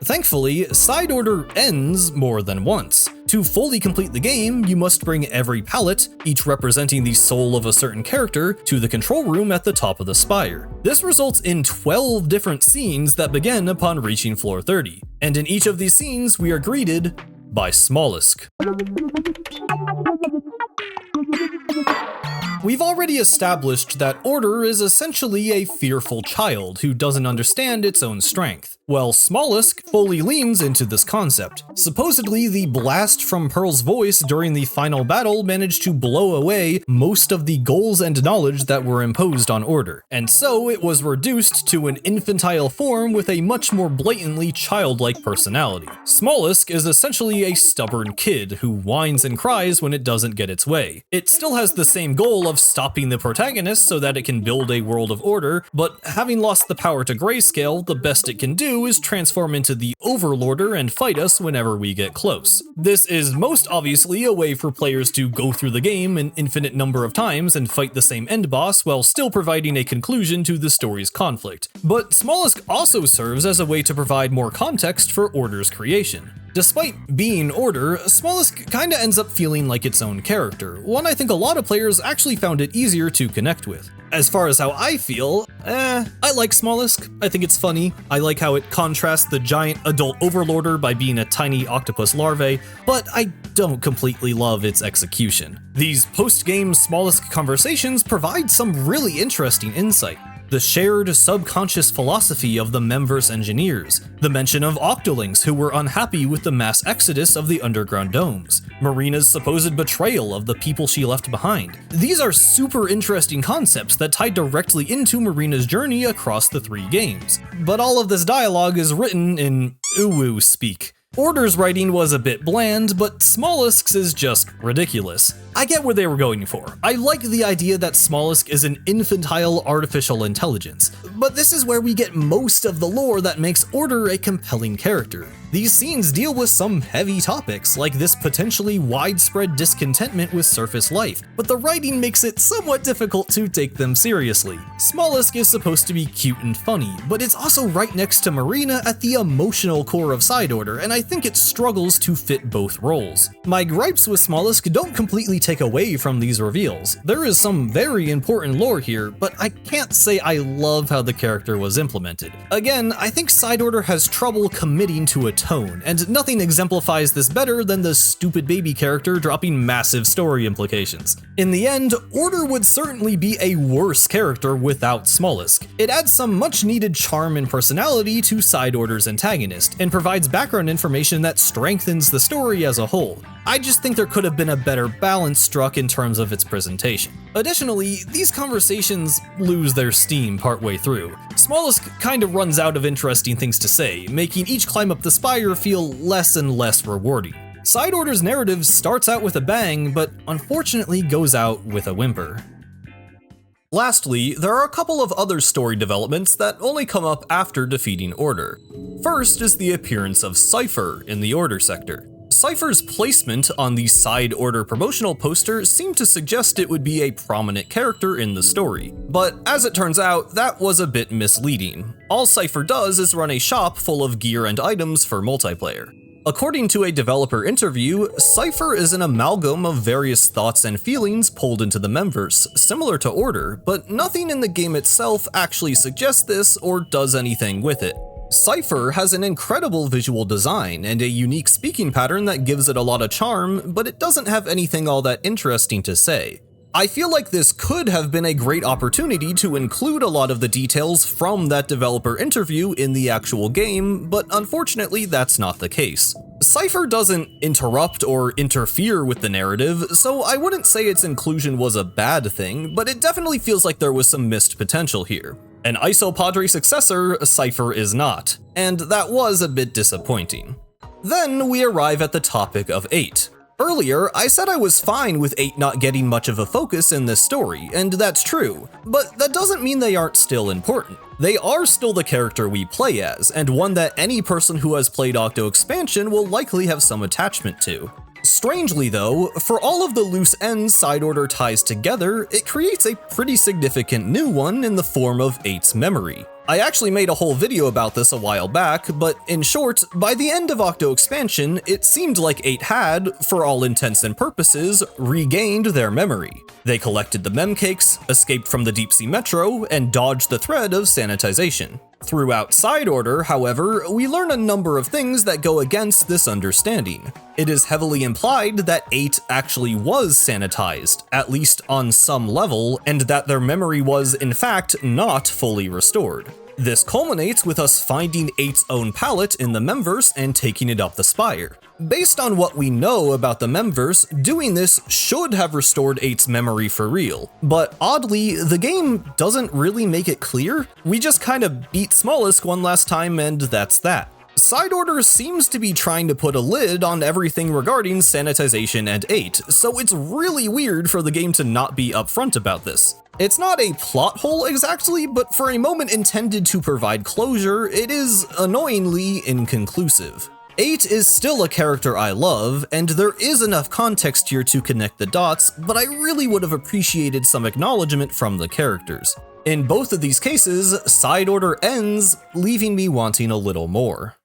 Thankfully, Side Order ends more than once. To fully complete the game, you must bring every pallet, each representing the soul of a certain character, to the control room at the top of the spire. This results in 12 different scenes that begin upon reaching floor 30, and in each of these scenes we are greeted by Smollesk. We've already established that Order is essentially a fearful child who doesn't understand its own strength. Well, Smollesk fully leans into this concept. Supposedly, the blast from Pearl's voice during the final battle managed to blow away most of the goals and knowledge that were imposed on Order, and so it was reduced to an infantile form with a much more blatantly childlike personality. Smollesk is essentially a stubborn kid who whines and cries when it doesn't get its way. It still has the same goal of stopping the protagonist so that it can build a world of order, but having lost the power to grayscale, the best it can do is transform into the Overlorder and fight us whenever we get close. This is most obviously a way for players to go through the game an infinite number of times and fight the same end boss while still providing a conclusion to the story's conflict. But Smollesk also serves as a way to provide more context for Order's creation. Despite being Order, Smollesk kinda ends up feeling like its own character, one I think a lot of players actually found it easier to connect with. As far as how I feel, I like Smollesk. I think it's funny. I like how it contrasts the giant adult Overlorder by being a tiny octopus larvae, but I don't completely love its execution. These post-game Smollesk conversations provide some really interesting insight. The shared subconscious philosophy of the Memverse engineers, the mention of Octolings who were unhappy with the mass exodus of the underground domes, Marina's supposed betrayal of the people she left behind. These are super interesting concepts that tie directly into Marina's journey across the 3 games. But all of this dialogue is written in uwu speak. Order's writing was a bit bland, but Smollesk's is just ridiculous. I get what they were going for. I like the idea that Smollesk is an infantile artificial intelligence, but this is where we get most of the lore that makes Order a compelling character. These scenes deal with some heavy topics, like this potentially widespread discontentment with surface life, but the writing makes it somewhat difficult to take them seriously. Smollesk is supposed to be cute and funny, but it's also right next to Marina at the emotional core of Side Order, and I think it struggles to fit both roles. My gripes with Smollesk don't completely take away from these reveals. There is some very important lore here, but I can't say I love how the character was implemented. Again, I think Side Order has trouble committing to a tone, and nothing exemplifies this better than the stupid baby character dropping massive story implications. In the end, Order would certainly be a worse character without Smollesk. It adds some much needed charm and personality to Side Order's antagonist, and provides background information that strengthens the story as a whole. I just think there could have been a better balance struck in terms of its presentation. Additionally, these conversations lose their steam partway through. Smollesk kinda runs out of interesting things to say, making each climb up the spire feel less and less rewarding. Side Order's narrative starts out with a bang, but unfortunately goes out with a whimper. Lastly, there are a couple of other story developments that only come up after defeating Order. First is the appearance of Cypher in the Order sector. Cypher's placement on the Side Order promotional poster seemed to suggest it would be a prominent character in the story, but as it turns out, that was a bit misleading. All Cypher does is run a shop full of gear and items for multiplayer. According to a developer interview, Cypher is an amalgam of various thoughts and feelings pulled into the memverse, similar to Order, but nothing in the game itself actually suggests this or does anything with it. Cypher has an incredible visual design and a unique speaking pattern that gives it a lot of charm, but it doesn't have anything all that interesting to say. I feel like this could have been a great opportunity to include a lot of the details from that developer interview in the actual game, but unfortunately that's not the case. Cypher doesn't interrupt or interfere with the narrative, so I wouldn't say its inclusion was a bad thing, but it definitely feels like there was some missed potential here. An Isopadre successor, Cypher is not, and that was a bit disappointing. Then we arrive at the topic of 8. Earlier, I said I was fine with 8 not getting much of a focus in this story, and that's true, but that doesn't mean they aren't still important. They are still the character we play as, and one that any person who has played Octo Expansion will likely have some attachment to. Strangely though, for all of the loose ends Side Order ties together, it creates a pretty significant new one in the form of 8's memory. I actually made a whole video about this a while back, but in short, by the end of Octo Expansion, it seemed like 8 had, for all intents and purposes, regained their memory. They collected the mem cakes, escaped from the deep sea metro, and dodged the threat of sanitization. Throughout Side Order, however, we learn a number of things that go against this understanding. It is heavily implied that 8 actually was sanitized, at least on some level, and that their memory was, in fact, not fully restored. This culminates with us finding 8's own palette in the memverse and taking it up the spire. Based on what we know about the memverse, doing this should have restored 8's memory for real, but oddly, the game doesn't really make it clear. We just kind of beat Smolisk one last time and that's that. Side Order seems to be trying to put a lid on everything regarding sanitization and 8, so it's really weird for the game to not be upfront about this. It's not a plot hole exactly, but for a moment intended to provide closure, it is annoyingly inconclusive. 8 is still a character I love, and there is enough context here to connect the dots, but I really would have appreciated some acknowledgement from the characters. In both of these cases, Side Order ends, leaving me wanting a little more.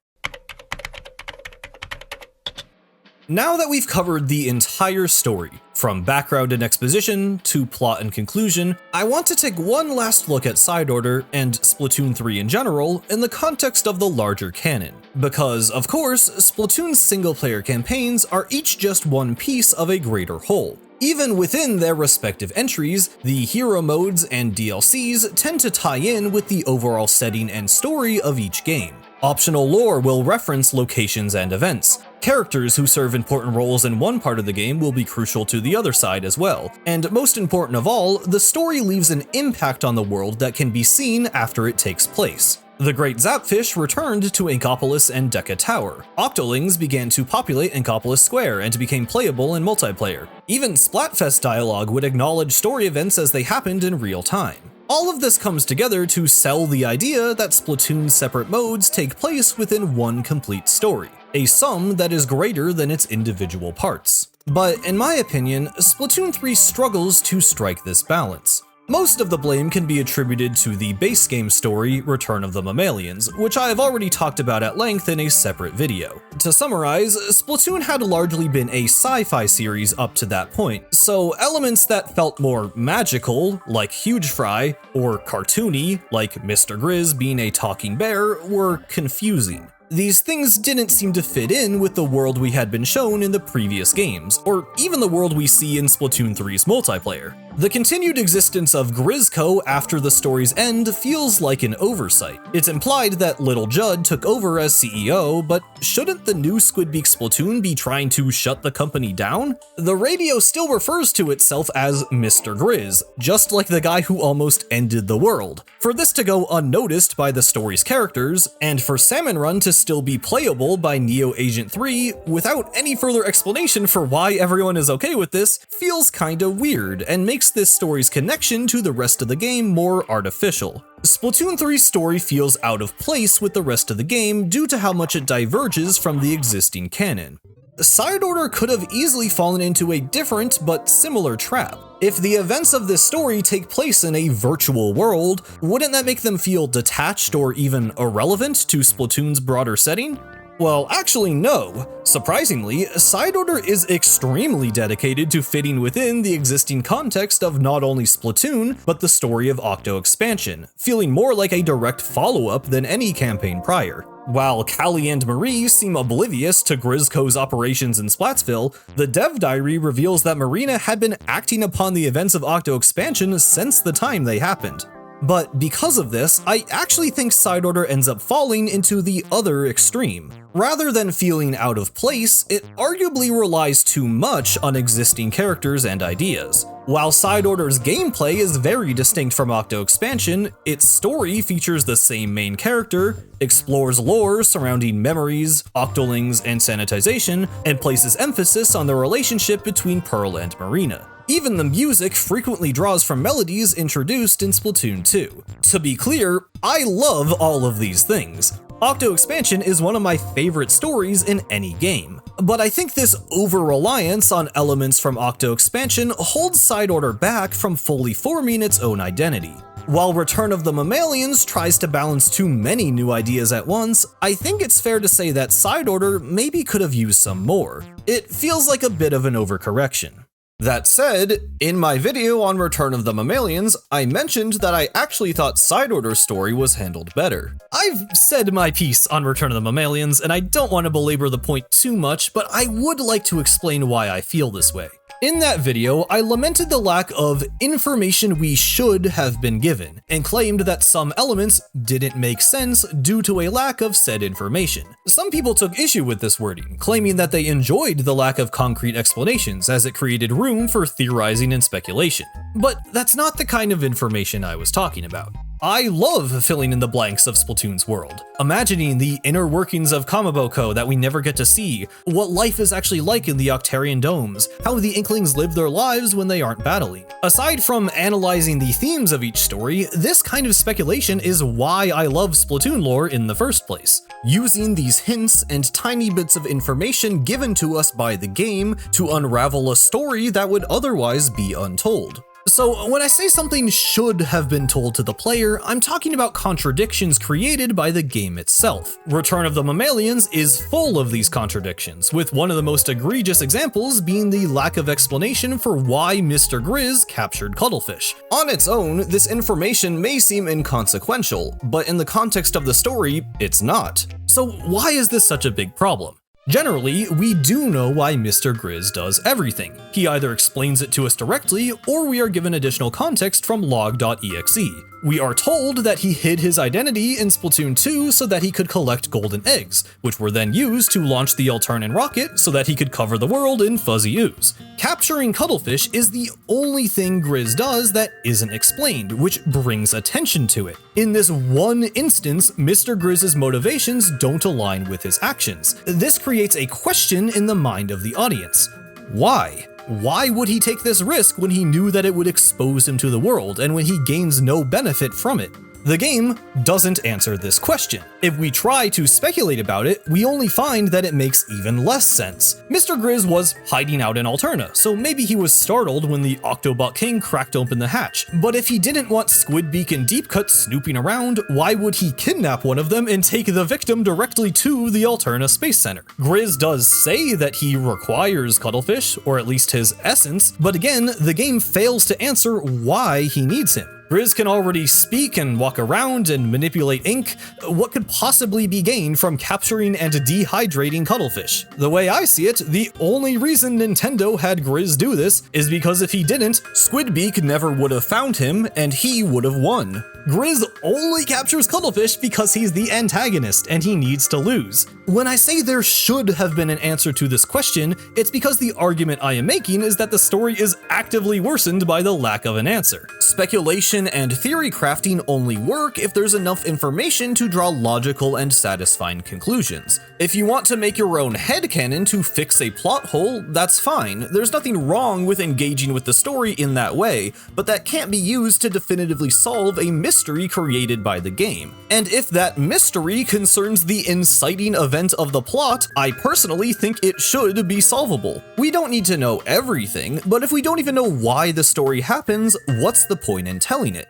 Now that we've covered the entire story, from background and exposition to plot and conclusion, I want to take one last look at Side Order and Splatoon 3 in general in the context of the larger canon. Because, of course, Splatoon's single-player campaigns are each just one piece of a greater whole. Even within their respective entries, the hero modes and DLCs tend to tie in with the overall setting and story of each game. Optional lore will reference locations and events. Characters who serve important roles in one part of the game will be crucial to the other side as well, and most important of all, the story leaves an impact on the world that can be seen after it takes place. The Great Zapfish returned to Inkopolis and Deca Tower. Octolings began to populate Inkopolis Square and became playable in multiplayer. Even Splatfest dialogue would acknowledge story events as they happened in real time. All of this comes together to sell the idea that Splatoon's separate modes take place within one complete story, a sum that is greater than its individual parts. But in my opinion, Splatoon 3 struggles to strike this balance. Most of the blame can be attributed to the base game story, Return of the Mammalians, which I have already talked about at length in a separate video. To summarize, Splatoon had largely been a sci-fi series up to that point, so elements that felt more magical, like Huge Fry, or cartoony, like Mr. Grizz being a talking bear, were confusing. These things didn't seem to fit in with the world we had been shown in the previous games, or even the world we see in Splatoon 3's multiplayer. The continued existence of Grizzco after the story's end feels like an oversight. It's implied that Little Judd took over as CEO, but shouldn't the new Squidbeak Splatoon be trying to shut the company down? The radio still refers to itself as Mr. Grizz, just like the guy who almost ended the world. For this to go unnoticed by the story's characters, and for Salmon Run to still be playable by Neo Agent 3 without any further explanation for why everyone is okay with this, feels kinda weird and makes this story's connection to the rest of the game more artificial. Splatoon 3's story feels out of place with the rest of the game due to how much it diverges from the existing canon. Side Order could have easily fallen into a different but similar trap. If the events of this story take place in a virtual world, wouldn't that make them feel detached or even irrelevant to Splatoon's broader setting? Well, actually no. Surprisingly, Side Order is extremely dedicated to fitting within the existing context of not only Splatoon, but the story of Octo Expansion, feeling more like a direct follow-up than any campaign prior. While Callie and Marie seem oblivious to Grizzco's operations in Splatsville, the dev diary reveals that Marina had been acting upon the events of Octo Expansion since the time they happened. But because of this, I actually think Side Order ends up falling into the other extreme. Rather than feeling out of place, it arguably relies too much on existing characters and ideas. While Side Order's gameplay is very distinct from Octo Expansion, its story features the same main character, explores lore surrounding memories, octolings, and sanitization, and places emphasis on the relationship between Pearl and Marina. Even the music frequently draws from melodies introduced in Splatoon 2. To be clear, I love all of these things. Octo Expansion is one of my favorite stories in any game, but I think this over-reliance on elements from Octo Expansion holds Side Order back from fully forming its own identity. While Return of the Mammalians tries to balance too many new ideas at once, I think it's fair to say that Side Order maybe could have used some more. It feels like a bit of an overcorrection. That said, in my video on Return of the Mammalians, I mentioned that I actually thought Side Order's story was handled better. I've said my piece on Return of the Mammalians, and I don't want to belabor the point too much, but I would like to explain why I feel this way. In that video, I lamented the lack of information we should have been given, and claimed that some elements didn't make sense due to a lack of said information. Some people took issue with this wording, claiming that they enjoyed the lack of concrete explanations as it created room for theorizing and speculation. But that's not the kind of information I was talking about. I love filling in the blanks of Splatoon's world, imagining the inner workings of Kamaboko that we never get to see, what life is actually like in the Octarian domes, how the Inklings live their lives when they aren't battling. Aside from analyzing the themes of each story, this kind of speculation is why I love Splatoon lore in the first place. Using these hints and tiny bits of information given to us by the game to unravel a story that would otherwise be untold. So when I say something should have been told to the player, I'm talking about contradictions created by the game itself. Return of the Mammalians is full of these contradictions, with one of the most egregious examples being the lack of explanation for why Mr. Grizz captured Cuttlefish. On its own, this information may seem inconsequential, but in the context of the story, it's not. So why is this such a big problem? Generally, we do know why Mr. Grizz does everything. He either explains it to us directly, or we are given additional context from log.exe. We are told that he hid his identity in Splatoon 2 so that he could collect golden eggs, which were then used to launch the Alternan rocket so that he could cover the world in fuzzy ooze. Capturing Cuttlefish is the only thing Grizz does that isn't explained, which brings attention to it. In this one instance, Mr. Grizz's motivations don't align with his actions. This creates a question in the mind of the audience. Why? Why would he take this risk when he knew that it would expose him to the world and when he gains no benefit from it? The game doesn't answer this question. If we try to speculate about it, we only find that it makes even less sense. Mr. Grizz was hiding out in Alterna, so maybe he was startled when the Octobot King cracked open the hatch. But if he didn't want Squidbeak and Deepcut snooping around, why would he kidnap one of them and take the victim directly to the Alterna Space Center? Grizz does say that he requires Cuttlefish, or at least his essence, but again, the game fails to answer why he needs him. Grizz can already speak and walk around and manipulate ink. What could possibly be gained from capturing and dehydrating Cuttlefish? The way I see it, the only reason Nintendo had Grizz do this is because if he didn't, Squidbeak never would have found him and he would have won. Grizz only captures Cuttlefish because he's the antagonist and he needs to lose. When I say there should have been an answer to this question, it's because the argument I am making is that the story is actively worsened by the lack of an answer. Speculation and theory crafting only work if there's enough information to draw logical and satisfying conclusions. If you want to make your own headcanon to fix a plot hole, that's fine. There's nothing wrong with engaging with the story in that way, but that can't be used to definitively solve a mystery created by the game. And if that mystery concerns the inciting event of the plot, I personally think it should be solvable. We don't need to know everything, but if we don't even know why the story happens, what's the point in telling it?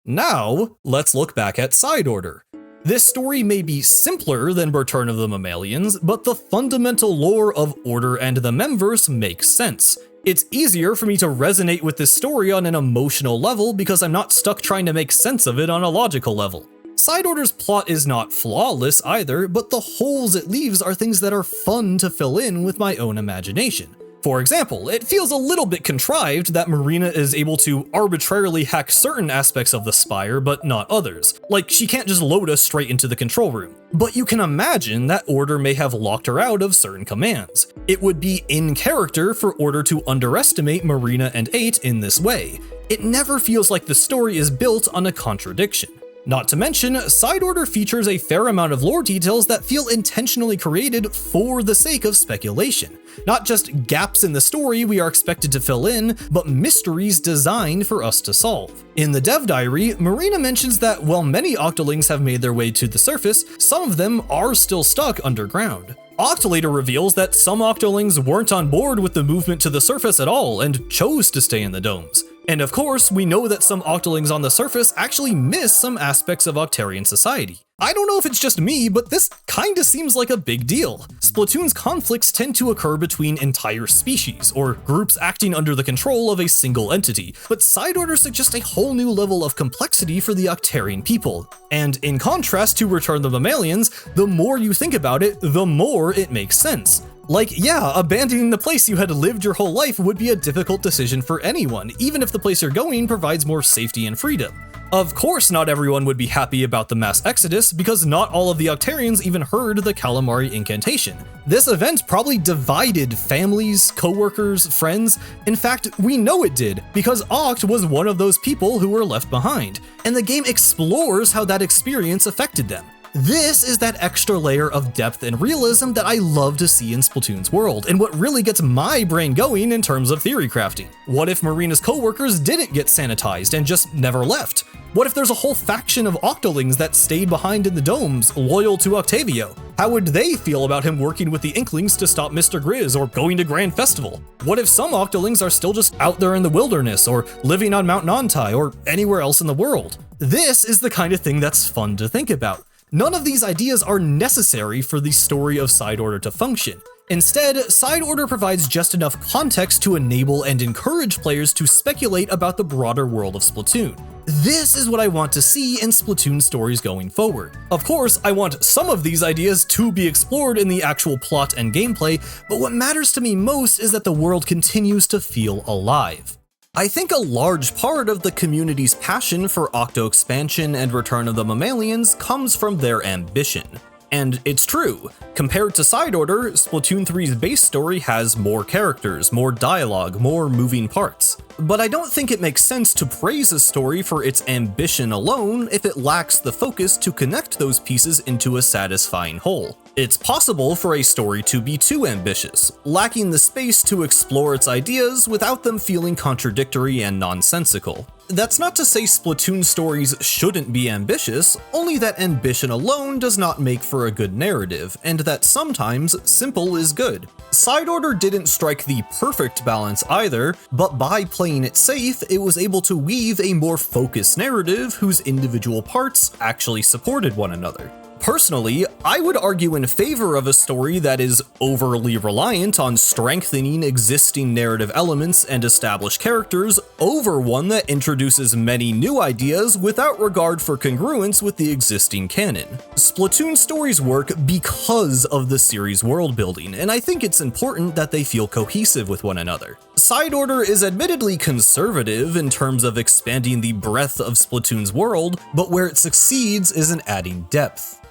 Now, let's look back at Side Order. This story may be simpler than Return of the Mammalians, but the fundamental lore of Order and the Memverse makes sense. It's easier for me to resonate with this story on an emotional level because I'm not stuck trying to make sense of it on a logical level. Side Order's plot is not flawless either, but the holes it leaves are things that are fun to fill in with my own imagination. For example, it feels a little bit contrived that Marina is able to arbitrarily hack certain aspects of the Spire, but not others. Like, she can't just load us straight into the control room. But you can imagine that Order may have locked her out of certain commands. It would be in character for Order to underestimate Marina and Acht in this way. It never feels like the story is built on a contradiction. Not to mention, Side Order features a fair amount of lore details that feel intentionally created for the sake of speculation. Not just gaps in the story we are expected to fill in, but mysteries designed for us to solve. In the dev diary, Marina mentions that while many Octolings have made their way to the surface, some of them are still stuck underground. Acht later reveals that some Octolings weren't on board with the movement to the surface at all and chose to stay in the domes. And of course, we know that some Octolings on the surface actually miss some aspects of Octarian society. I don't know if it's just me, but this kinda seems like a big deal. Splatoon's conflicts tend to occur between entire species, or groups acting under the control of a single entity, but Side Order suggests a whole new level of complexity for the Octarian people. And in contrast to Return of the Mammalians, the more you think about it, the more it makes sense. Like, yeah, abandoning the place you had lived your whole life would be a difficult decision for anyone, even if the place you're going provides more safety and freedom. Of course, not everyone would be happy about the mass exodus, because not all of the Octarians even heard the Calamari incantation. This event probably divided families, co-workers, friends. In fact, we know it did, because Acht was one of those people who were left behind, and the game explores how that experience affected them. This is that extra layer of depth and realism that I love to see in Splatoon's world, and what really gets my brain going in terms of theory crafting. What if Marina's co-workers didn't get sanitized and just never left? What if there's a whole faction of Octolings that stayed behind in the domes, loyal to Octavio? How would they feel about him working with the Inklings to stop Mr. Grizz or going to Grand Festival? What if some Octolings are still just out there in the wilderness or living on Mount Nantai or anywhere else in the world? This is the kind of thing that's fun to think about. None of these ideas are necessary for the story of Side Order to function. Instead, Side Order provides just enough context to enable and encourage players to speculate about the broader world of Splatoon. This is what I want to see in Splatoon stories going forward. Of course, I want some of these ideas to be explored in the actual plot and gameplay, but what matters to me most is that the world continues to feel alive. I think a large part of the community's passion for Octo expansion and Return of the Mammalians comes from their ambition. And it's true, compared to Side Order, Splatoon 3's base story has more characters, more dialogue, more moving parts. But I don't think it makes sense to praise a story for its ambition alone if it lacks the focus to connect those pieces into a satisfying whole. It's possible for a story to be too ambitious, lacking the space to explore its ideas without them feeling contradictory and nonsensical. That's not to say Splatoon stories shouldn't be ambitious, only that ambition alone does not make for a good narrative, and that sometimes simple is good. Side Order didn't strike the perfect balance either, but by playing it safe, it was able to weave a more focused narrative whose individual parts actually supported one another. Personally, I would argue in favor of a story that is overly reliant on strengthening existing narrative elements and established characters over one that introduces many new ideas without regard for congruence with the existing canon. Splatoon stories work because of the series world building, and I think it's important that they feel cohesive with one another. Side Order is admittedly conservative in terms of expanding the breadth of Splatoon's world, but where it succeeds is in adding depth.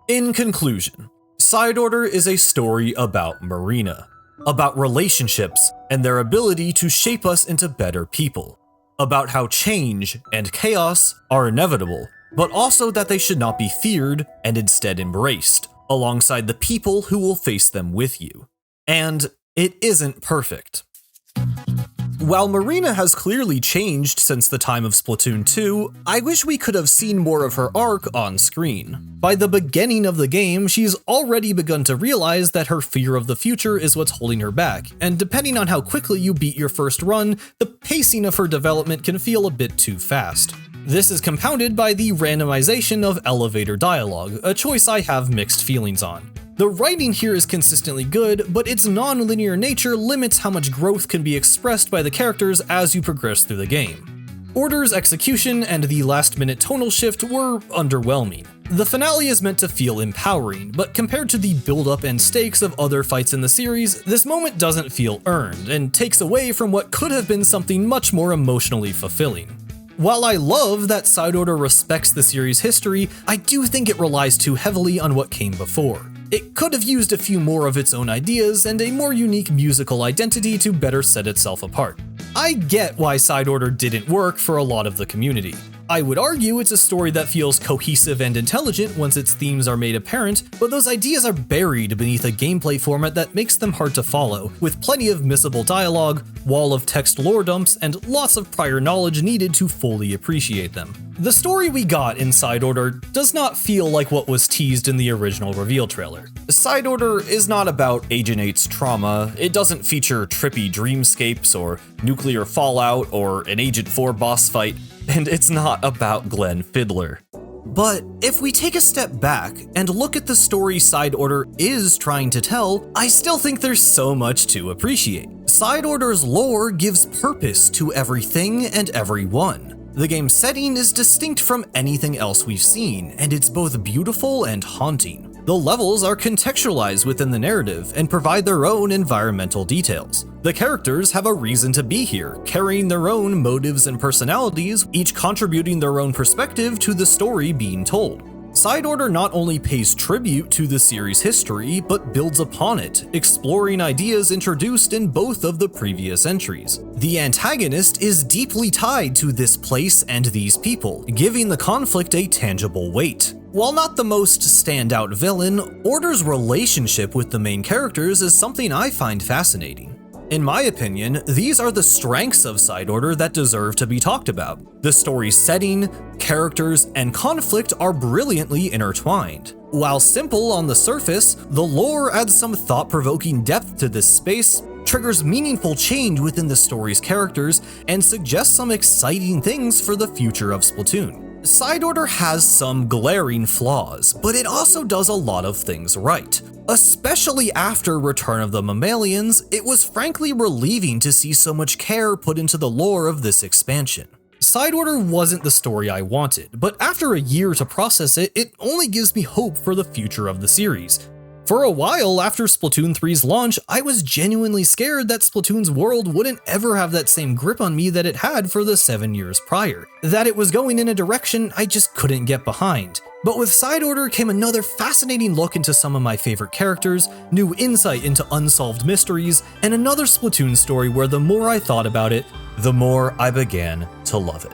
In conclusion, Side Order is a story about Marina, about relationships and their ability to shape us into better people, about how change and chaos are inevitable, but also that they should not be feared and instead embraced, alongside the people who will face them with you. And it isn't perfect. While Marina has clearly changed since the time of Splatoon 2, I wish we could have seen more of her arc on screen. By the beginning of the game, she's already begun to realize that her fear of the future is what's holding her back, and depending on how quickly you beat your first run, the pacing of her development can feel a bit too fast. This is compounded by the randomization of elevator dialogue, a choice I have mixed feelings on. The writing here is consistently good, but its non-linear nature limits how much growth can be expressed by the characters as you progress through the game. Order's execution and the last-minute tonal shift were underwhelming. The finale is meant to feel empowering, but compared to the build-up and stakes of other fights in the series, this moment doesn't feel earned, and takes away from what could have been something much more emotionally fulfilling. While I love that Side Order respects the series' history, I do think it relies too heavily on what came before. It could have used a few more of its own ideas and a more unique musical identity to better set itself apart. I get why Side Order didn't work for a lot of the community. I would argue it's a story that feels cohesive and intelligent once its themes are made apparent, but those ideas are buried beneath a gameplay format that makes them hard to follow, with plenty of missable dialogue, wall of text lore dumps, and lots of prior knowledge needed to fully appreciate them. The story we got in Side Order does not feel like what was teased in the original reveal trailer. Side Order is not about Agent 8's trauma, it doesn't feature trippy dreamscapes or nuclear fallout or an Agent 4 boss fight, and it's not about Glenn Fiddler. But if we take a step back and look at the story Side Order is trying to tell, I still think there's so much to appreciate. Side Order's lore gives purpose to everything and everyone. The game's setting is distinct from anything else we've seen, and it's both beautiful and haunting. The levels are contextualized within the narrative and provide their own environmental details. The characters have a reason to be here, carrying their own motives and personalities, each contributing their own perspective to the story being told. Side Order not only pays tribute to the series' history, but builds upon it, exploring ideas introduced in both of the previous entries. The antagonist is deeply tied to this place and these people, giving the conflict a tangible weight. While not the most standout villain, Order's relationship with the main characters is something I find fascinating. In my opinion, these are the strengths of Side Order that deserve to be talked about. The story's setting, characters, and conflict are brilliantly intertwined. While simple on the surface, the lore adds some thought-provoking depth to this space, triggers meaningful change within the story's characters, and suggests some exciting things for the future of Splatoon. Side Order has some glaring flaws, but it also does a lot of things right. Especially after Return of the Mammalians, it was frankly relieving to see so much care put into the lore of this expansion. Side Order wasn't the story I wanted, but after a year to process it, it only gives me hope for the future of the series. For a while after Splatoon 3's launch, I was genuinely scared that Splatoon's world wouldn't ever have that same grip on me that it had for the 7 years prior, that it was going in a direction I just couldn't get behind. But with Side Order came another fascinating look into some of my favorite characters, new insight into unsolved mysteries, and another Splatoon story where the more I thought about it, the more I began to love it.